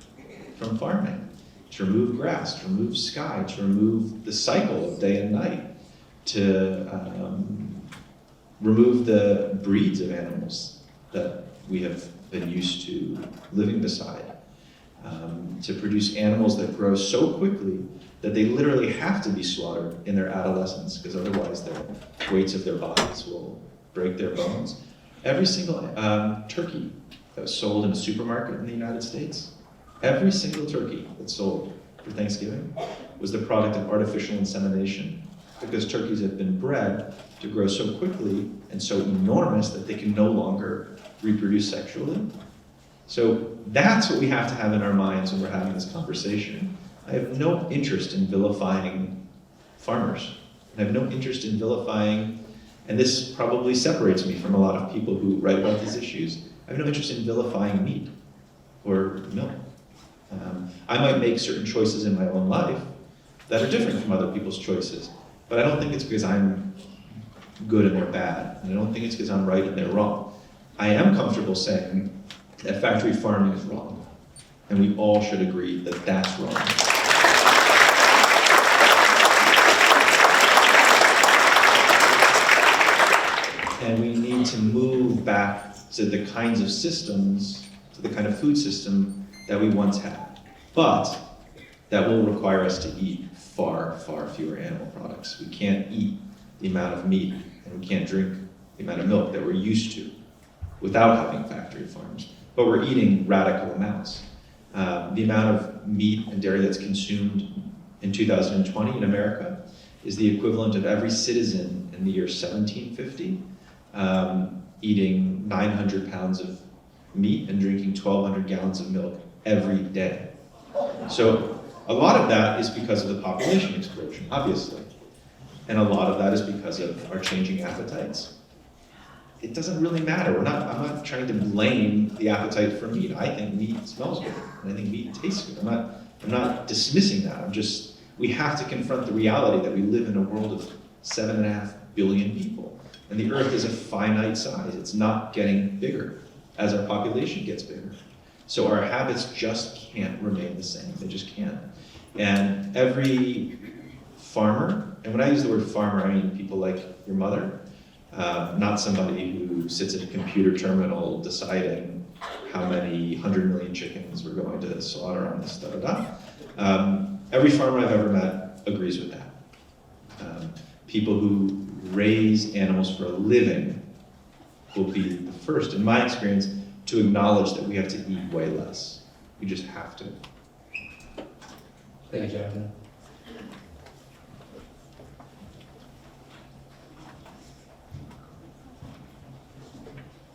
from farming, to remove grass, to remove sky, to remove the cycle of day and night, to remove the breeds of animals that we have been used to living beside, to produce animals that grow so quickly that they literally have to be slaughtered in their adolescence, because otherwise the weights of their bodies will break their bones. Every single turkey that was sold in a supermarket in the United States, every single turkey that's sold for Thanksgiving was the product of artificial insemination, because turkeys have been bred to grow so quickly and so enormous that they can no longer reproduce sexually. So that's what we have to have in our minds when we're having this conversation. I have no interest in vilifying farmers. I have no interest in vilifying, and this probably separates me from a lot of people who write about these issues. I have no interest in vilifying meat or milk. I might make certain choices in my own life that are different from other people's choices, but I don't think it's because I'm good and they're bad, and I don't think it's because I'm right and they're wrong. I am comfortable saying that factory farming is wrong, and we all should agree that that's wrong. And we need to move back to the kinds of systems, to the kind of food system that we once had. But that will require us to eat far, far fewer animal products. We can't eat the amount of meat, and we can't drink the amount of milk that we're used to without having factory farms. But we're eating radical amounts. The amount of meat and dairy that's consumed in 2020 in America is the equivalent of every citizen in the year 1750 eating 900 pounds of meat and drinking 1,200 gallons of milk every day. So a lot of that is because of the population explosion, obviously. And a lot of that is because of our changing appetites. It doesn't really matter. I'm not trying to blame the appetite for meat. I think meat smells good, and I think meat tastes good. I'm not dismissing that. We have to confront the reality that we live in a world of 7.5 billion people. And the earth is a finite size. It's not getting bigger as our population gets bigger. So our habits just can't remain the same. They just can't. And every farmer, and when I use the word farmer, I mean people like your mother, not somebody who sits at a computer terminal deciding how many 100 million chickens we're going to slaughter on this, every farmer I've ever met agrees with that. People who raise animals for a living will be the first, in my experience, to acknowledge that we have to eat way less. We just have to. Thank you, Jonathan.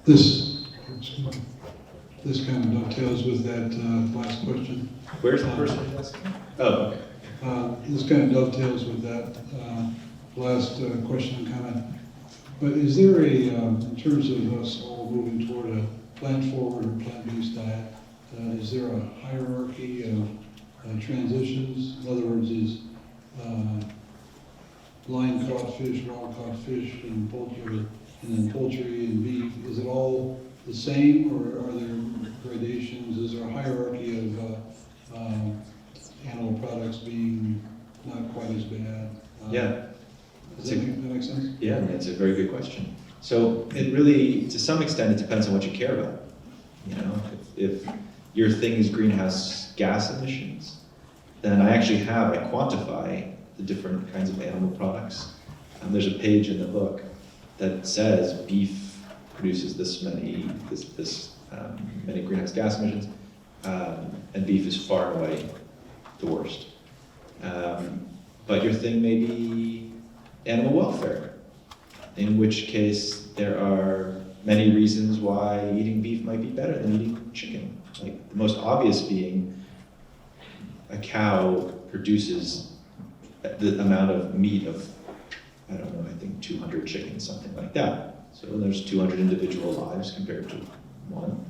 This kind of dovetails with that last question. Where's the person asking? Oh, okay. This kind of dovetails with that last question and comment. But is there in terms of us all moving toward a plant-forward or plant-based diet, is there a hierarchy of transitions? In other words, is line-caught fish, raw-caught fish, and then poultry and beef, is it all the same, or are there gradations? Is there a hierarchy of animal products being not quite as bad? Yeah. Does that make sense? Yeah, that's a very good question. So it really, to some extent, it depends on what you care about. You know, if your thing is greenhouse gas emissions, then I quantify the different kinds of animal products. There's a page in the book that says beef produces this many greenhouse gas emissions, and beef is far and away the worst. But your thing may be animal welfare, in which case there are many reasons why eating beef might be better than eating chicken. Like the most obvious being a cow produces the amount of meat of, I don't know, I think 200 chickens, something like that. So there's 200 individual lives compared to one.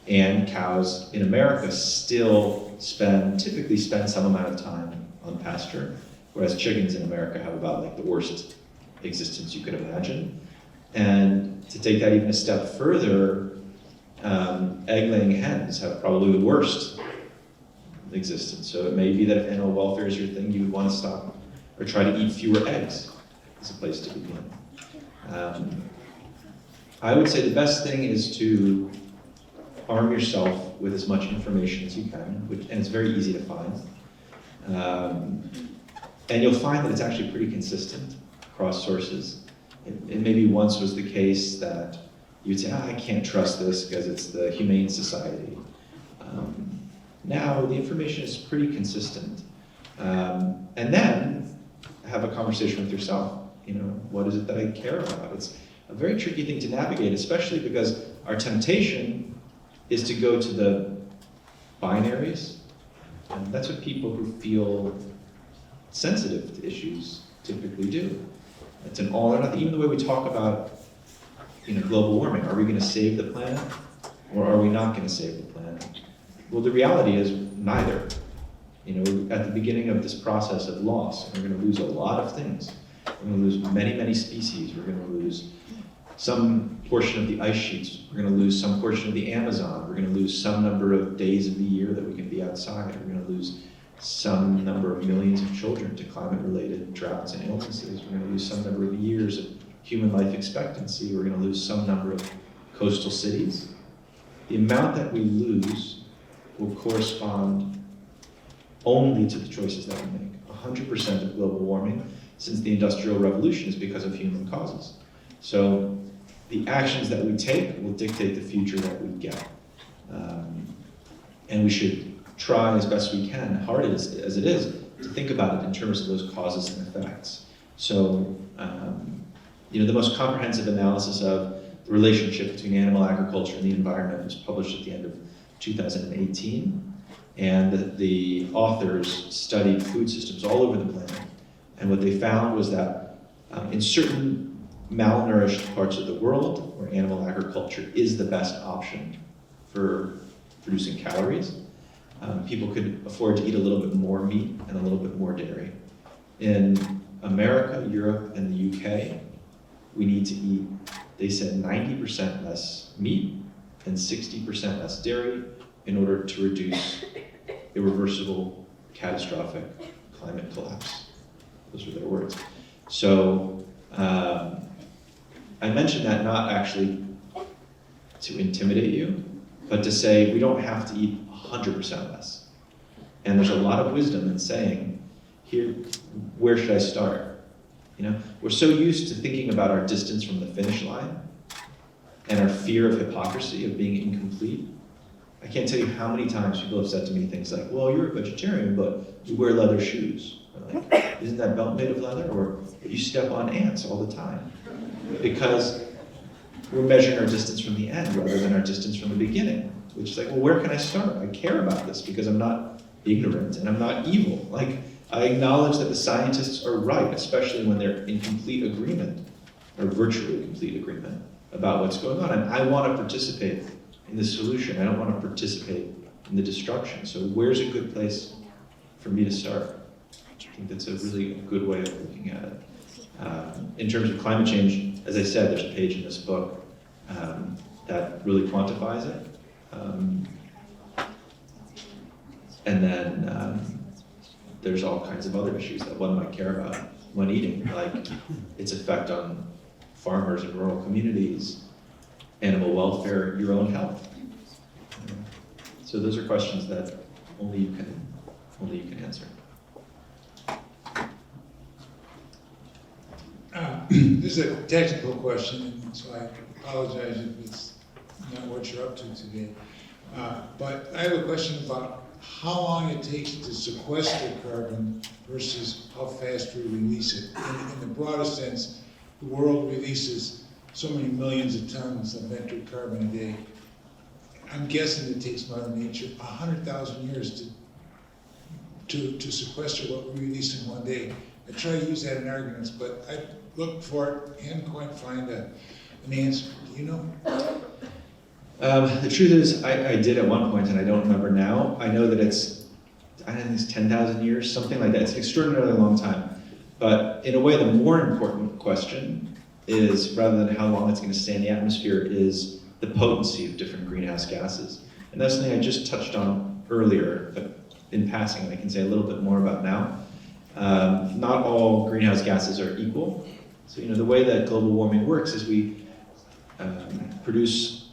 And cows in America still typically spend some amount of time on pasture. whereas chickens in America have about like the worst existence you could imagine. And to take that even a step further, egg-laying hens have probably the worst existence. So it may be that if animal welfare is your thing, you would want to stop or try to eat fewer eggs as a place to begin. I would say the best thing is to arm yourself with as much information as you can, and it's very easy to find. And you'll find that it's actually pretty consistent across sources. It maybe once was the case that you'd say, I can't trust this because it's the Humane Society. Now the information is pretty consistent. And then have a conversation with yourself. What is it that I care about? It's a very tricky thing to navigate, especially because our temptation is to go to the binaries. And that's what people who feel sensitive to issues typically do. It's an all or nothing. Even the way we talk about global warming. Are we going to save the planet or are we not going to save the planet? Well, the reality is neither. At the beginning of this process of loss, we're going to lose a lot of things. We're going to lose many, many species. We're going to lose some portion of the ice sheets. We're going to lose some portion of the Amazon. We're going to lose some number of days of the year that we can be outside. We're going to lose some number of millions of children to climate-related droughts and illnesses. We're going to lose some number of years of human life expectancy. We're going to lose some number of coastal cities. The amount that we lose will correspond only to the choices that we make. 100% of global warming since the Industrial Revolution is because of human causes. So the actions that we take will dictate the future that we get. And we should try as best we can, hard as it is, to think about it in terms of those causes and effects. So, the most comprehensive analysis of the relationship between animal agriculture and the environment was published at the end of 2018. And the authors studied food systems all over the planet. And what they found was that in certain malnourished parts of the world, where animal agriculture is the best option for producing calories, people could afford to eat a little bit more meat and a little bit more dairy. In America, Europe, and the UK, we need to eat, they said, 90% less meat and 60% less dairy in order to reduce irreversible, catastrophic climate collapse. Those were their words. So I mentioned that not actually to intimidate you, but to say we don't have to eat 100% less. And there's a lot of wisdom in saying, here, where should I start? We're so used to thinking about our distance from the finish line and our fear of hypocrisy, of being incomplete. I can't tell you how many times people have said to me things like, well, you're a vegetarian, but you wear leather shoes. Or like, isn't that belt made of leather? Or you step on ants all the time. Because we're measuring our distance from the end rather than our distance from the beginning. Which is like, well, where can I start? I care about this because I'm not ignorant and I'm not evil. Like, I acknowledge that the scientists are right, especially when they're in complete agreement, or virtually complete agreement, about what's going on. And I want to participate in the solution. I don't want to participate in the destruction. So where's a good place for me to start? I think that's a really good way of looking at it. In terms of climate change, as I said, there's a page in this book that really quantifies it. And then there's all kinds of other issues that one might care about when eating, like its effect on farmers in rural communities, animal welfare, your own health. So those are questions that only you can answer. This is a technical question, and so I apologize if it's not what you're up to today. But I have a question about how long it takes to sequester carbon versus how fast we release it. In the broadest sense, the world releases so many millions of tons of metric carbon a day. I'm guessing it takes Mother Nature 100,000 years to sequester what we release in one day. I try to use that in arguments, but I looked for it and couldn't quite find an answer. Do you know? The truth is, I did at one point, and I don't remember now. I know that it's I think it's 10,000 years, something like that. It's an extraordinarily long time. But in a way, the more important question is, rather than how long it's going to stay in the atmosphere, is the potency of different greenhouse gases. And that's something I just touched on earlier, but in passing, I can say a little bit more about now. Not all greenhouse gases are equal. So, the way that global warming works is we produce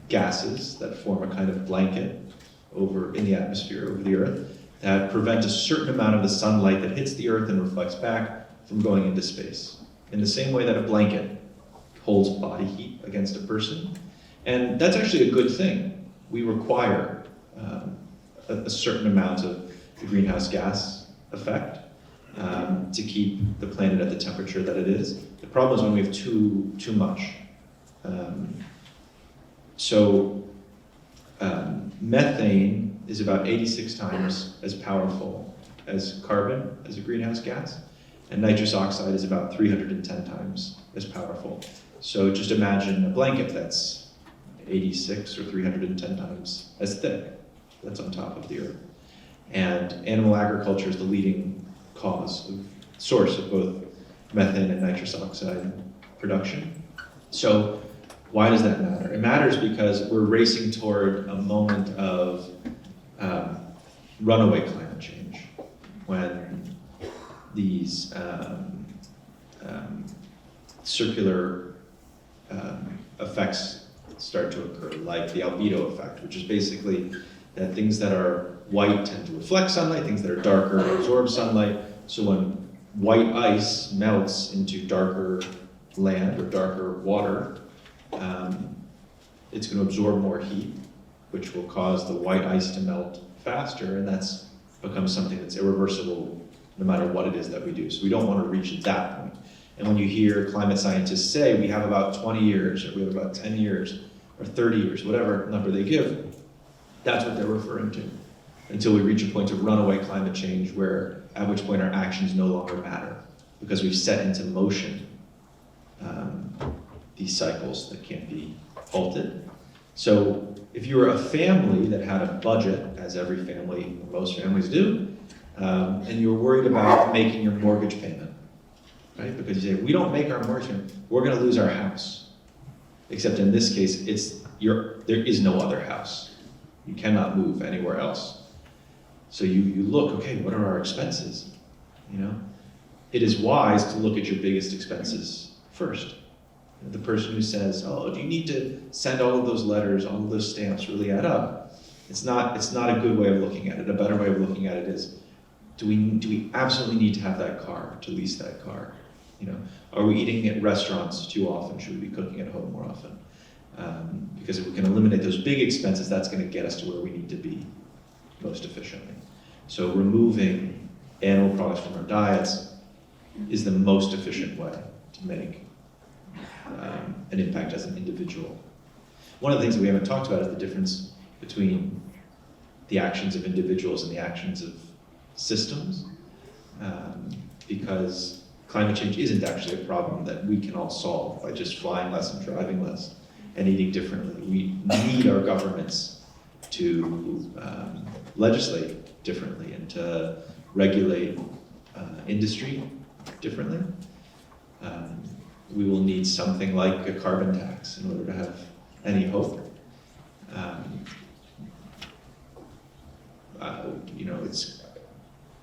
gases that form a kind of blanket in the atmosphere, over the Earth, that prevent a certain amount of the sunlight that hits the Earth and reflects back from going into space. In the same way that a blanket holds body heat against a person. And that's actually a good thing. We require a certain amount of the greenhouse gas effect to keep the planet at the temperature that it is. The problem is when we have too much. Methane is about 86 times as powerful as carbon as a greenhouse gas, and nitrous oxide is about 310 times as powerful. So just imagine a blanket that's 86 or 310 times as thick, that's on top of the Earth. And animal agriculture is the leading source of both methane and nitrous oxide production. So why does that matter? It matters because we're racing toward a moment of runaway climate change, when these circular effects start to occur, like the albedo effect, which is basically that things that are white tend to reflect sunlight, things that are darker absorb sunlight. So when white ice melts into darker land or darker water, it's going to absorb more heat, which will cause the white ice to melt faster, and that's becomes something that's irreversible no matter what it is that we do. So we don't want to reach that point. And when you hear climate scientists say we have about 20 years, or we have about 10 years, or 30 years, whatever number they give, that's what they're referring to, until we reach a point of runaway climate change, at which point our actions no longer matter, because we've set into motion these cycles that can't be halted. So if you were a family that had a budget, as every family, or most families do, and you were worried about making your mortgage payment, right? Because you say, we don't make our mortgage payment, we're gonna lose our house. Except in this case, there is no other house. You cannot move anywhere else. So you look, okay, what are our expenses? It is wise to look at your biggest expenses first. The person who says, oh, do you need to send all of those letters, all of those stamps really add up? It's not a good way of looking at it. A better way of looking at it is, do we absolutely need to have that car, to lease that car? Are we eating at restaurants too often? Should we be cooking at home more often? Because if we can eliminate those big expenses, that's going to get us to where we need to be most efficiently. So removing animal products from our diets is the most efficient way to make an impact as an individual. One of the things that we haven't talked about is the difference between the actions of individuals and the actions of systems, because climate change isn't actually a problem that we can all solve by just flying less and driving less and eating differently. We need our governments to legislate differently and to regulate industry differently. We will need something like a carbon tax in order to have any hope. It's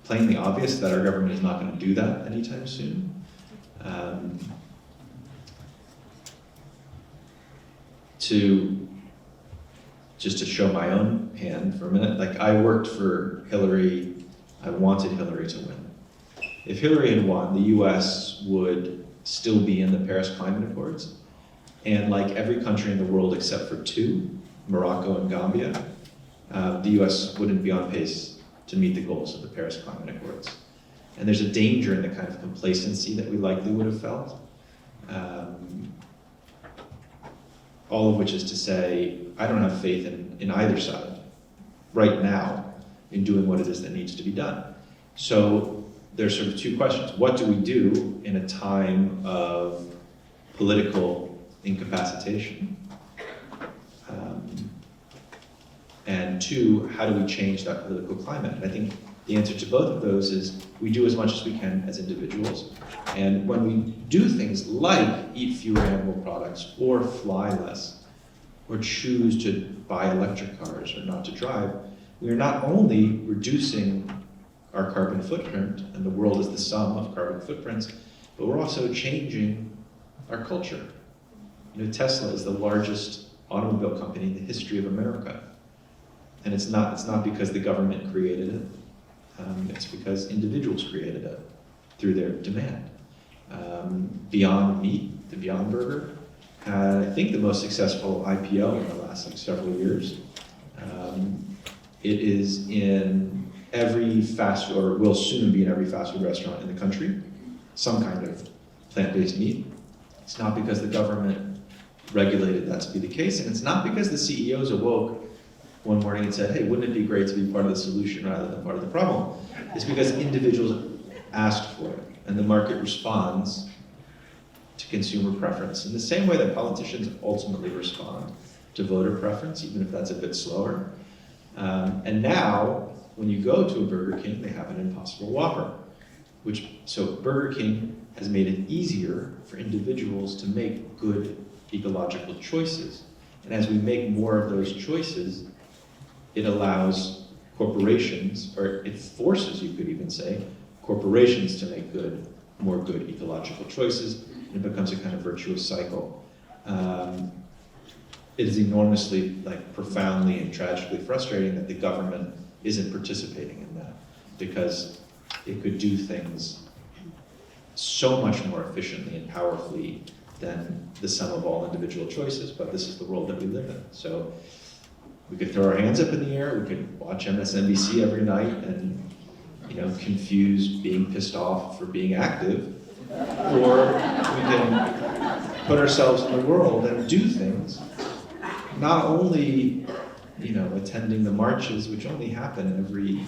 plainly obvious that our government is not going to do that anytime soon. Just to show my own hand for a minute, like I worked for Hillary, I wanted Hillary to win. If Hillary had won, the US would still be in the Paris Climate Accords. And like every country in the world except for two, Morocco and Gambia, the US wouldn't be on pace to meet the goals of the Paris Climate Accords. And there's a danger in the kind of complacency that we likely would have felt. All of which is to say, I don't have faith in either side right now in doing what it is that needs to be done. So there's sort of two questions. What do we do in a time of political incapacitation? And And two, how do we change that political climate? And I think the answer to both of those is we do as much as we can as individuals. And when we do things like eat fewer animal products or fly less or choose to buy electric cars or not to drive, we are not only reducing our carbon footprint, and the world is the sum of carbon footprints, but we're also changing our culture. You know, Tesla is the largest automobile company in the history of America. And it's not because the government created it. It's because individuals created it through their demand. Beyond Meat, the Beyond Burger, had, I think, the most successful IPO in the last several years. It is in every fast food, or will soon be in every fast food restaurant in the country, some kind of plant-based meat. It's not because the government regulated that to be the case, and it's not because the CEOs awoke one morning and said, hey, wouldn't it be great to be part of the solution rather than part of the problem? It's because individuals asked for it, and the market responds to consumer preference in the same way that politicians ultimately respond to voter preference, even if that's a bit slower. And now, when you go to a Burger King, they have an Impossible Whopper, so Burger King has made it easier for individuals to make good ecological choices. And as we make more of those choices, it allows corporations, or it forces, you could even say, corporations to make more good ecological choices, and it becomes a kind of virtuous cycle. It is enormously, profoundly and tragically frustrating that the government isn't participating in that, because it could do things so much more efficiently and powerfully than the sum of all individual choices, but this is the world that we live in. So we could throw our hands up in the air, we could watch MSNBC every night and confuse being pissed off for being active, or we can put ourselves in the world and do things, not only attending the marches, which only happen every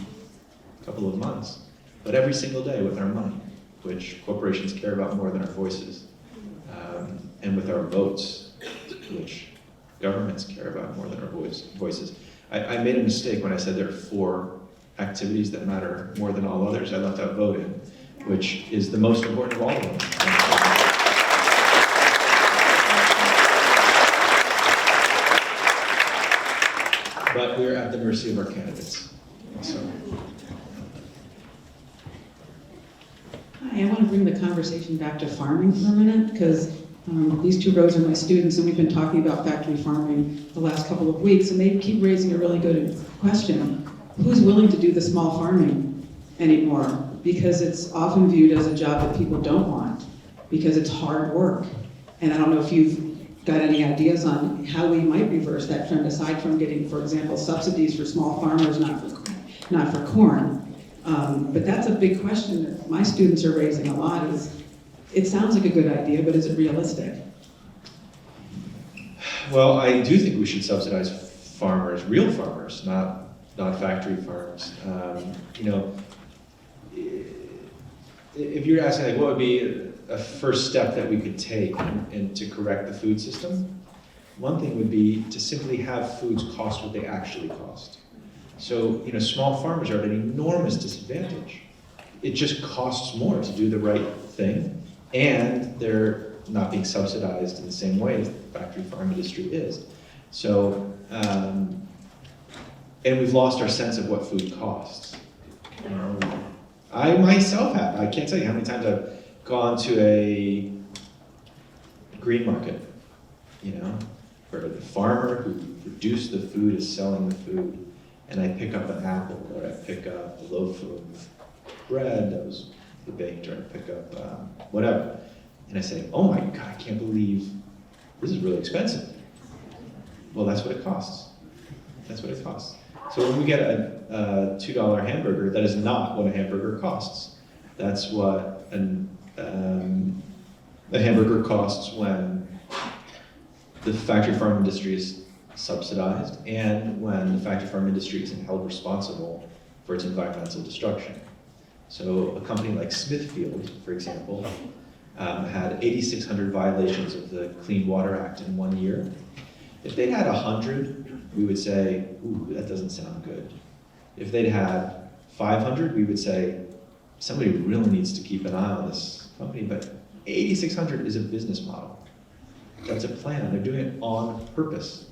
couple of months, but every single day with our money, which corporations care about more than our voices, and with our votes, which governments care about more than our voices. I made a mistake when I said there are 4 activities that matter more than all others. I left out voting, which is the most important of all of them. But we're at the mercy of our candidates. So. Hi, I want to bring the conversation back to farming for a minute, because these 2 rows are my students, and we've been talking about factory farming the last couple of weeks, and they keep raising a really good question. Who's willing to do the small farming anymore? Because it's often viewed as a job that people don't want, because it's hard work. And I don't know if you've got any ideas on how we might reverse that trend, aside from getting, for example, subsidies for small farmers, not for corn. But that's a big question that my students are raising a lot. It sounds like a good idea, but is it realistic? Well, I do think we should subsidize farmers, real farmers, not factory farms. If you're asking, what would be a first step that we could take to correct the food system, one thing would be to simply have foods cost what they actually cost. So, small farmers are at an enormous disadvantage. It just costs more to do the right thing, and they're not being subsidized in the same way as the factory farm industry is. So, and we've lost our sense of what food costs. I myself have. I can't tell you how many times I've gone to a green market, where the farmer who produced the food is selling the food, and I pick up an apple, or I pick up a loaf of bread that was baked, or I pick up whatever, and I say, oh my God, I can't believe this is really expensive. Well, that's what it costs. That's what it costs. So when we get a $2 hamburger, that is not what a hamburger costs. That's what a hamburger costs when the factory farm industry is subsidized, and when the factory farm industry isn't held responsible for its environmental destruction. So a company like Smithfield, for example, had 8,600 violations of the Clean Water Act in 1 year. If they'd had 100, we would say, ooh, that doesn't sound good. If they'd had 500, we would say, somebody really needs to keep an eye on this company, but 8,600 is a business model. That's a plan. They're doing it on purpose.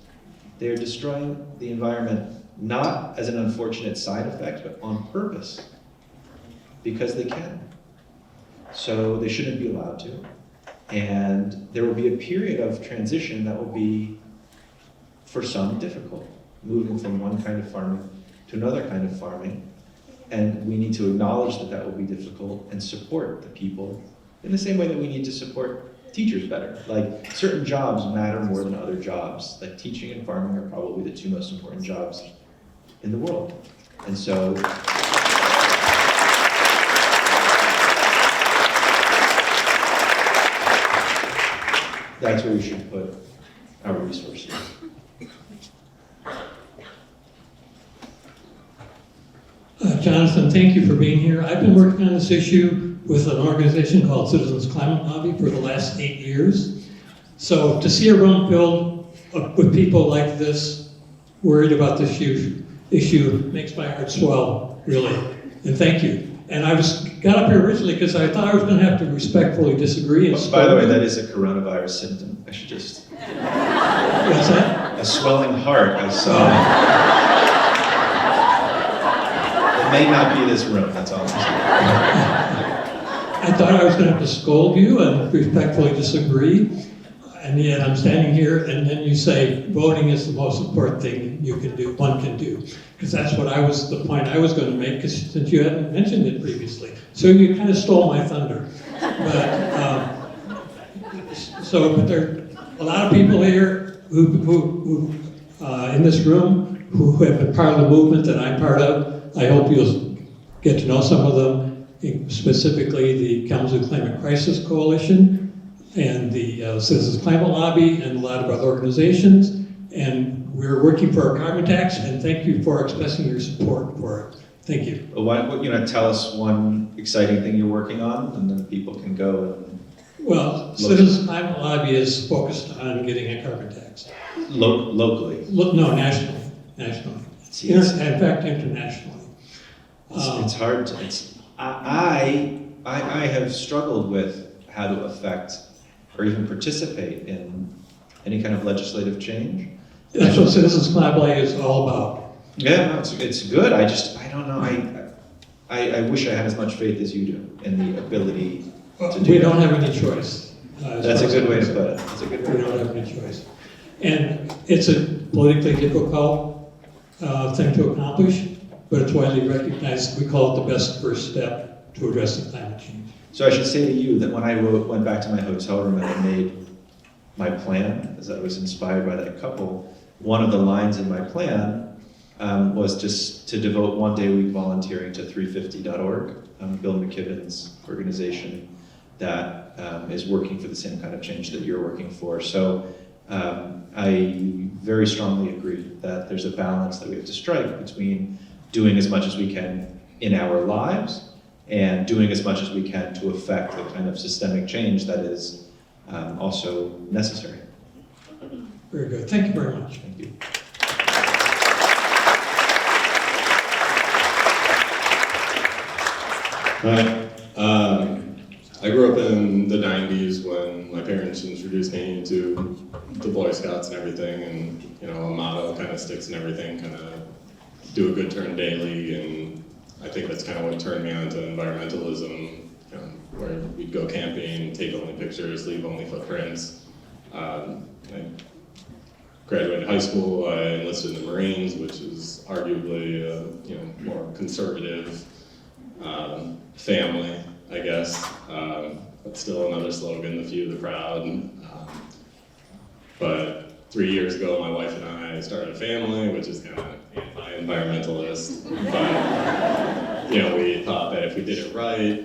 They're destroying the environment not as an unfortunate side effect, but on purpose, because they can. So they shouldn't be allowed to. And there will be a period of transition that will be, for some, difficult, moving from one kind of farming to another kind of farming. And we need to acknowledge that that will be difficult and support the people in the same way that we need to support teachers better. Like, certain jobs matter more than other jobs. Like, teaching and farming are probably the two most important jobs in the world. And so, that's where we should put our resources. Jonathan, thank you for being here. I've been working on this issue with an organization called Citizens Climate Lobby for the last 8 years. So to see a room filled with people like this, worried about this issue makes my heart swell, really. And thank you. And I got up here originally because I thought I was going to have to respectfully disagree. And By the way, that is a coronavirus symptom. I should just... What's that? A swelling heart, I saw. It may not be this room, that's all I'm saying. I thought I was going to have to scold you and respectfully disagree, and yet I'm standing here, and then you say voting is the most important thing one can do, because that's the point I was going to make, since you hadn't mentioned it previously. So you kind of stole my thunder. But there are a lot of people here who in this room who have been part of the movement that I'm part of. I hope you'll get to know some of them, specifically the Kalamazoo Climate Crisis Coalition and the Citizens Climate Lobby and a lot of other organizations. And we're working for our carbon tax, and thank you for expressing your support for it. Thank you. Well, why don't you tell us one exciting thing you're working on, and then people can go and... Well, Citizens Climate Lobby is focused on getting a carbon tax. Locally? No, nationally. See, In fact, internationally. It's hard to... I have struggled with how to affect or even participate in any kind of legislative change. That's what Citizens Climate Lobby is all about. Yeah, no, it's good. I don't know. I wish I had as much faith as you do in the ability to do We that. don't have any choice. That's a good way to put it. That's a good way We to don't put have it. any choice. And it's a politically difficult thing to accomplish, but it's widely recognized. We call it the best first step to addressing climate change. So I should say to you that when I went back to my hotel room and I made my plan, as I was inspired by that couple, one of the lines in my plan was just to devote one day a week volunteering to 350.org, Bill McKibben's organization that is working for the same kind of change that you're working for. So I very strongly agree that there's a balance that we have to strike between doing as much as we can in our lives and doing as much as we can to affect the kind of systemic change that is also necessary. Very good. Thank you very much. Thank you. Hi. I grew up in the 90s when my parents introduced me to the Boy Scouts and everything, and a motto kind of sticks in everything, kind of do a good turn daily, and I think that's kind of what turned me on to environmentalism, where we'd go camping, take only pictures, leave only footprints. I graduated high school, I enlisted in the Marines, which is arguably a more conservative family, I guess, but still another slogan, the few, the proud. But 3 years ago, my wife and I started a family, which is kind of anti-environmentalist, but we thought that if we did it right,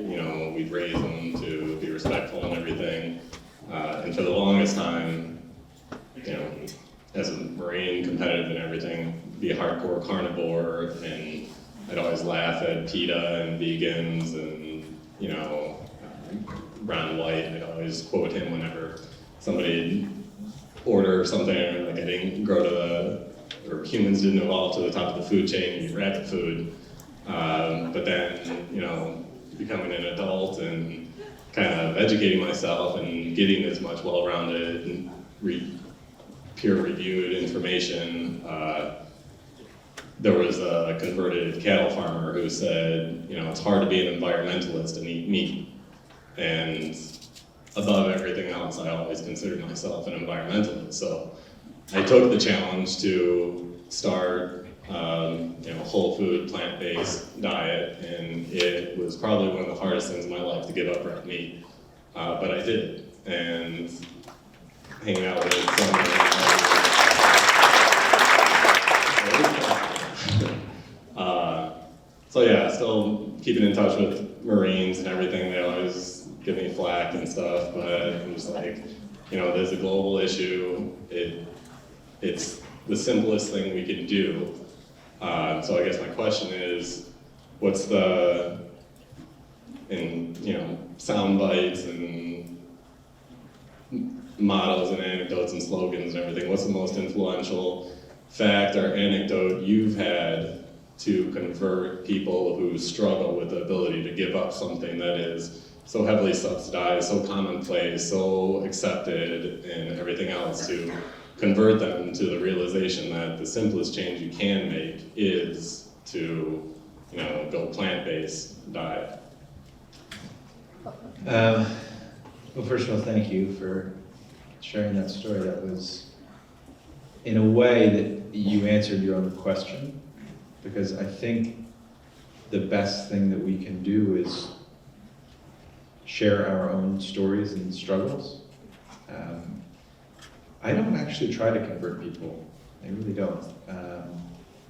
we'd raise them to be respectful and everything. And for the longest time, as a Marine, competitive and everything, be a hardcore carnivore, and I'd always laugh at PETA and vegans and, Ron White. I'd always quote him whenever somebody order something, like I didn't grow to or humans didn't evolve to the top of the food chain and eat rabbit food. But then, becoming an adult and kind of educating myself and getting as much well-rounded and peer-reviewed information, there was a converted cattle farmer who said, it's hard to be an environmentalist and eat meat. And above everything else, I always considered myself an environmentalist. So I took the challenge to start, whole food, plant-based diet, and it was probably one of the hardest things in my life to give up red meat. But I did it, and hanging out with so yeah, still keeping in touch with Marines and everything. They always give me flack and stuff, but I'm just like, there's a global issue. It's the simplest thing we can do. So I guess my question is, what's sound bites and mottos and anecdotes and slogans and everything, what's the most influential fact or anecdote you've had to convert people who struggle with the ability to give up something that is so heavily subsidized, so commonplace, so accepted, and everything else, to convert them to the realization that the simplest change you can make is to, go plant-based diet? Well, first of all, thank you for sharing that story. That was, in a way, that you answered your own question, because I think the best thing that we can do is share our own stories and struggles. I don't actually try to convert people. I really don't.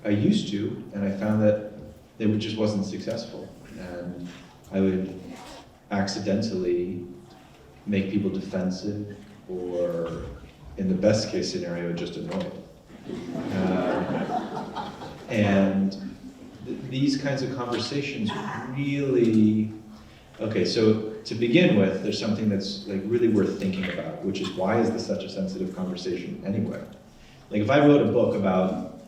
I used to, and I found that it just wasn't successful. And I would accidentally make people defensive, or in the best case scenario, just annoyed. These kinds of conversations really, okay, so to begin with, there's something that's like really worth thinking about, which is, why is this such a sensitive conversation anyway? Like, if I wrote a book about,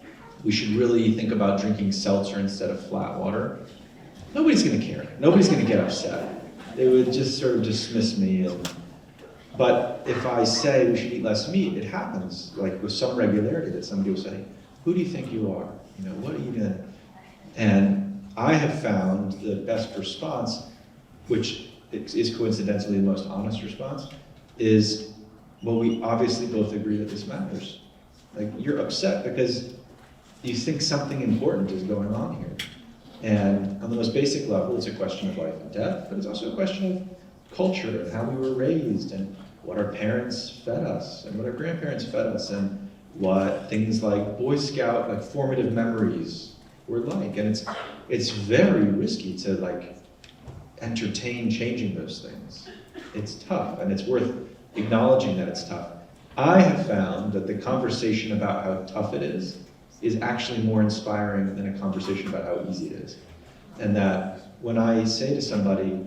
we should really think about drinking seltzer instead of flat water, nobody's gonna care. Nobody's gonna get upset. They would just sort of dismiss me. But if I say we should eat less meat, it happens, like with some regularity, that somebody will say, who do you think you are? What are you gonna? And I have found the best response, which is coincidentally the most honest response, is, well, we obviously both agree that this matters. Like, you're upset because you think something important is going on here. And on the most basic level, it's a question of life and death, but it's also a question of culture and how we were raised and what our parents fed us and what our grandparents fed us and what things like Boy Scout, like formative memories were like. And it's very risky to like entertain changing those things. It's tough, and it's worth acknowledging that it's tough. I have found that the conversation about how tough it is actually more inspiring than a conversation about how easy it is. And that when I say to somebody,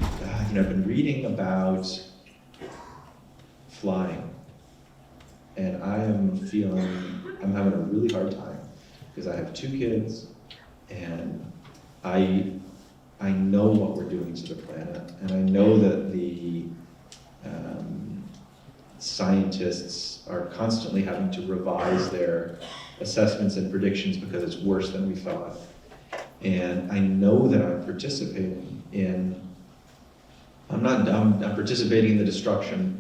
I've been reading about flying, and I'm having a really hard time because I have 2 kids, and I know what we're doing to the planet, and I know that the scientists are constantly having to revise their assessments and predictions because it's worse than we thought. And I know that I'm participating in, I'm participating in the destruction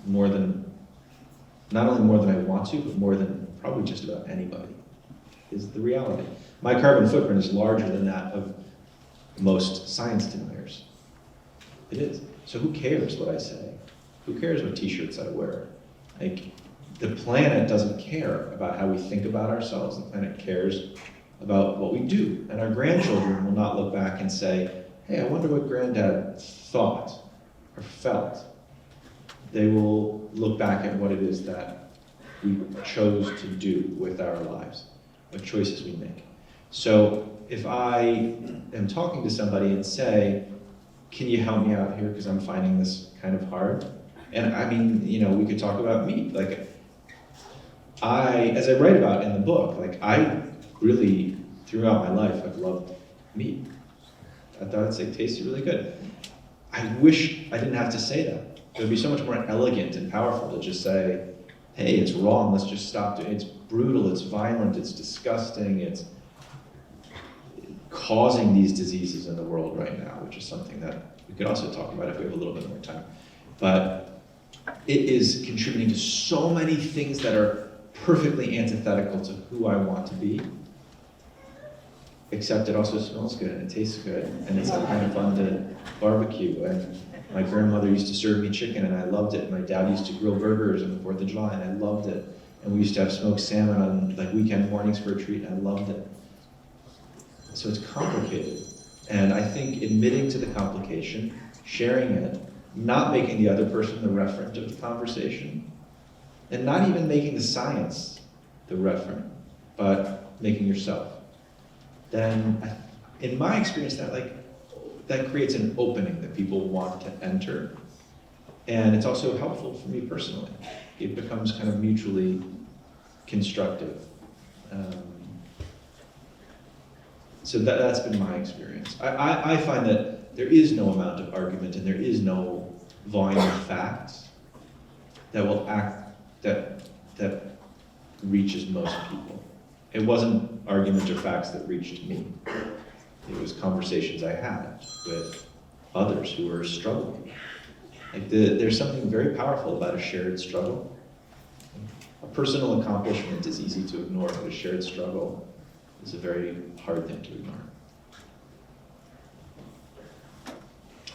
not only more than I want to, but more than probably just about anybody, is the reality. My carbon footprint is larger than that of most science deniers. It is. So who cares what I say? Who cares what t-shirts I wear? Like, the planet doesn't care about how we think about ourselves. The planet cares about what we do. And our grandchildren will not look back and say, hey, I wonder what granddad thought or felt. They will look back at what it is that we chose to do with our lives, what choices we make. So if I am talking to somebody and say, can you help me out here because I'm finding this kind of hard? And I mean, you know, we could talk about meat. Like, as I write about in the book, like I really, throughout my life, I've loved meat. I thought it tasted really good. I wish I didn't have to say that. It would be so much more elegant and powerful to just say, hey, it's wrong, let's just stop doing it. It's brutal, it's violent, it's disgusting, it's causing these diseases in the world right now, which is something that we could also talk about if we have a little bit more time. But it is contributing to so many things that are perfectly antithetical to who I want to be, except it also smells good and it tastes good and it's kind of fun to barbecue. And my grandmother used to serve me chicken and I loved it. My dad used to grill burgers on the 4th of July and I loved it. And we used to have smoked salmon on like weekend mornings for a treat and I loved it. So it's complicated. And I think admitting to the complication, sharing it, not making the other person the referent of the conversation, and not even making the science the referent, but making yourself. Then, in my experience, that creates an opening that people want to enter. And it's also helpful for me personally. It becomes kind of mutually constructive. So that's been my experience. I find that there is no amount of argument and there is no volume of facts that will that reaches most people. It wasn't argument or facts that reached me. It was conversations I had with others who were struggling. Like there's something very powerful about a shared struggle. A personal accomplishment is easy to ignore, but a shared struggle is a very hard thing to ignore.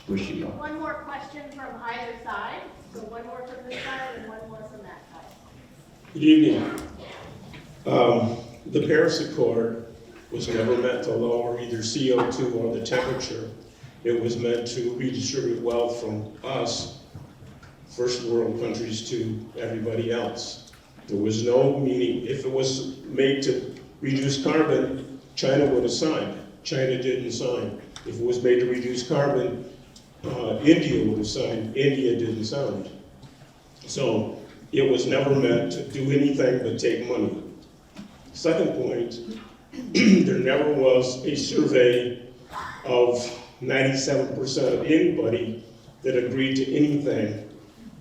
Wish you luck. One more question from either side. So one more from this side and one more from that side. Good evening. The Paris Accord was never meant to lower either CO2 or the temperature. It was meant to redistribute wealth from us, first world countries, to everybody else. There was no meaning. If it was made to reduce carbon, China would have signed. China didn't sign. If it was made to reduce carbon, India would have signed. India didn't sign. So it was never meant to do anything but take money. Second point, there never was a survey of 97% of anybody that agreed to anything.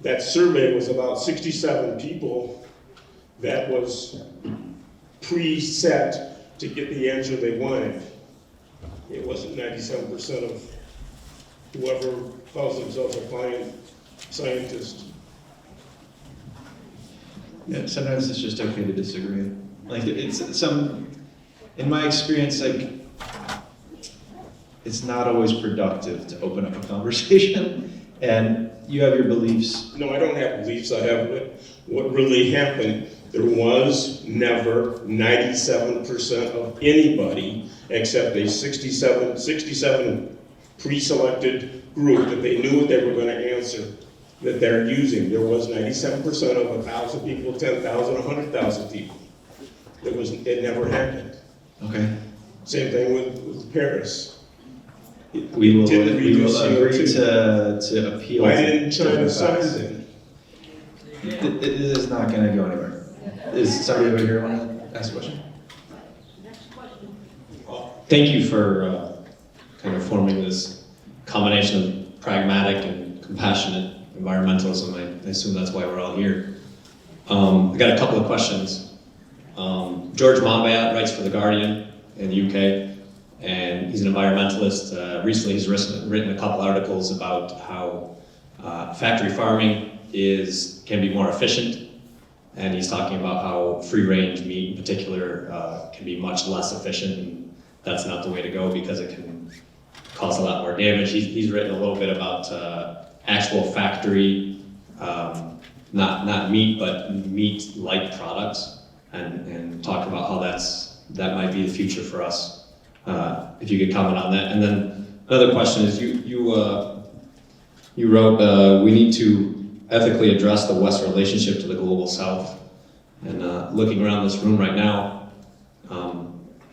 That survey was about 67 people that was preset to get the answer they wanted. It wasn't 97% of whoever calls themselves a climate scientist. Yeah, sometimes it's just okay to disagree. Like in my experience, like it's not always productive to open up a conversation, and you have your beliefs. No, I don't have beliefs. I have what really happened. There was never 97% of anybody except a 67 pre-selected group that they knew what they were going to answer that they're using. There was 97% of 1,000 people, 10,000, 100,000 people. It never happened. Okay. Same thing with Paris. We will Didn't reduce agree CO2. to appeal. Why to didn't China different sign facts. then? It is not going to go anywhere. Is somebody over here want to ask a question? Next question. Thank you for kind of forming this combination of pragmatic and compassionate environmentalism. I assume that's why we're all here. I got a couple of questions. George Monbiot writes for The Guardian in the UK, and he's an environmentalist. Recently he's written a couple articles about how factory farming can be more efficient, and he's talking about how free-range meat in particular can be much less efficient, and that's not the way to go because it can cause a lot more damage. He's written a little bit about actual factory, not meat, but meat-like products, and talk about how that might be the future for us. If you could comment on that. And then another question is, you wrote, we need to ethically address the West's relationship to the global South. And looking around this room right now,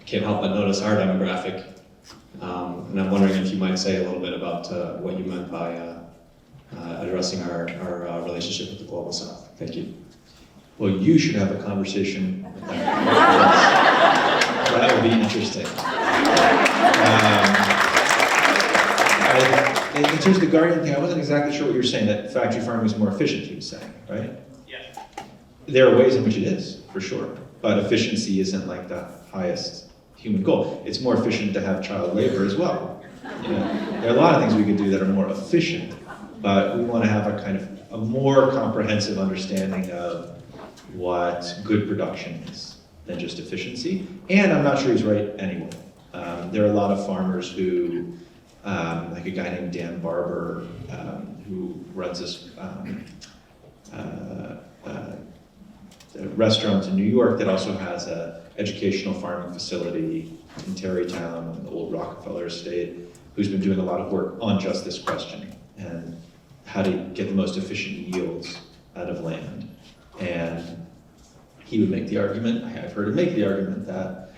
can't help but notice our demographic. And I'm wondering if you might say a little bit about what you meant by addressing our relationship with the Global South. Thank you. Well, you should have a conversation with them. That would be interesting. In terms of the Guardian thing, I wasn't exactly sure what you were saying, that factory farming is more efficient, you were saying, right? Yes. There are ways in which it is, for sure, but efficiency isn't like the highest human goal. It's more efficient to have child labor as well. You know, there are a lot of things we could do that are more efficient, but we want to have a kind of a more comprehensive understanding of what good production is than just efficiency. And I'm not sure he's right anyway. There are a lot of farmers who, like a guy named Dan Barber, who runs this restaurant in New York that also has an educational farming facility in Tarrytown, on the old Rockefeller estate, who's been doing a lot of work on just this question and how to get the most efficient yields out of land. And he would make the argument, I've heard him make the argument, that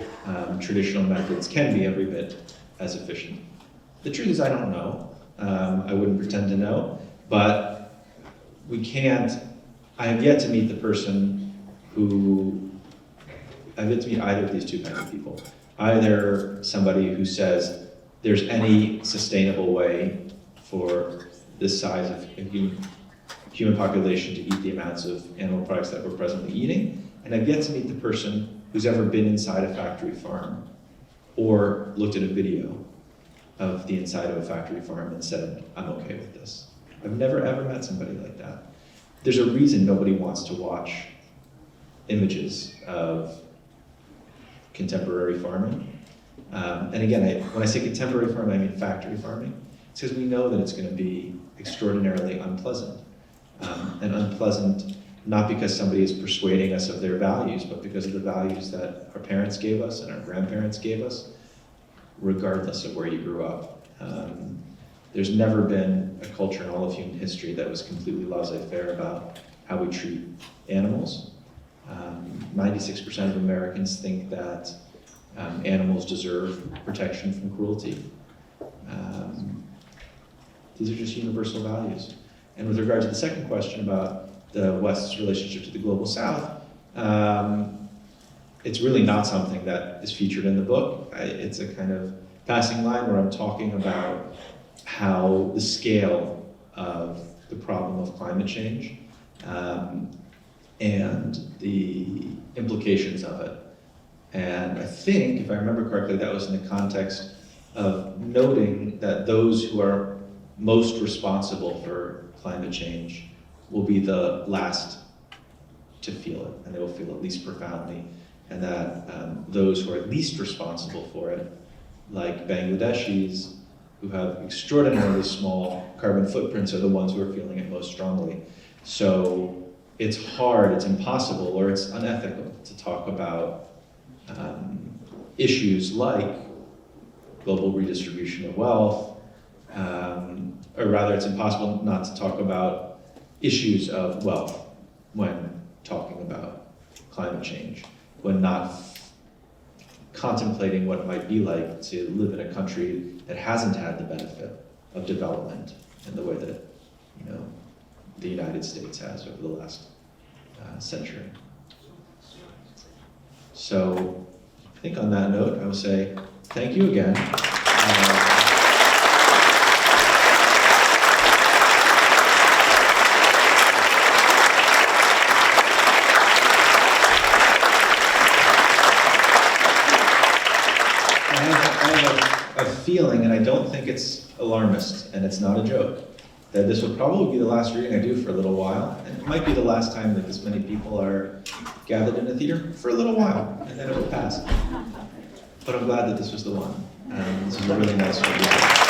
traditional methods can be every bit as efficient. The truth is, I don't know. I wouldn't pretend to know, but we can't, I have yet to meet the person who, I've yet to meet either of these two kinds of people. Either somebody who says there's any sustainable way for this size of human population to eat the amounts of animal products that we're presently eating, and I've yet to meet the person who's ever been inside a factory farm or looked at a video of the inside of a factory farm and said, I'm okay with this. I've never ever met somebody like that. There's a reason nobody wants to watch images of contemporary farming. And again, when I say contemporary farming, I mean factory farming. It's because we know that it's going to be extraordinarily unpleasant. And unpleasant not because somebody is persuading us of their values, but because of the values that our parents gave us and our grandparents gave us, regardless of where you grew up. There's never been a culture in all of human history that was completely laissez-faire about how we treat animals. 96% of Americans think that animals deserve protection from cruelty. These are just universal values. And with regard to the second question about the West's relationship to the Global South, it's really not something that is featured in the book. It's a kind of passing line where I'm talking about how the scale of the problem of climate change and the implications of it. And I think, if I remember correctly, that was in the context of noting that those who are most responsible for climate change will be the last to feel it, and they will feel it least profoundly, and that those who are least responsible for it, like Bangladeshis, who have extraordinarily small carbon footprints, are the ones who are feeling it most strongly. So it's hard, it's impossible, or it's unethical to talk about issues like global redistribution of wealth, or rather it's impossible not to talk about issues of wealth when talking about climate change, when not contemplating what it might be like to live in a country that hasn't had the benefit of development in the way that, you know, the United States has over the last century. So I think on that note, I will say thank you again. Feeling, and I don't think it's alarmist, and it's not a joke, that this will probably be the last reading I do for a little while, and it might be the last time that this many people are gathered in a theater for a little while, and then it will pass. But I'm glad that this was the one. This is a really nice one.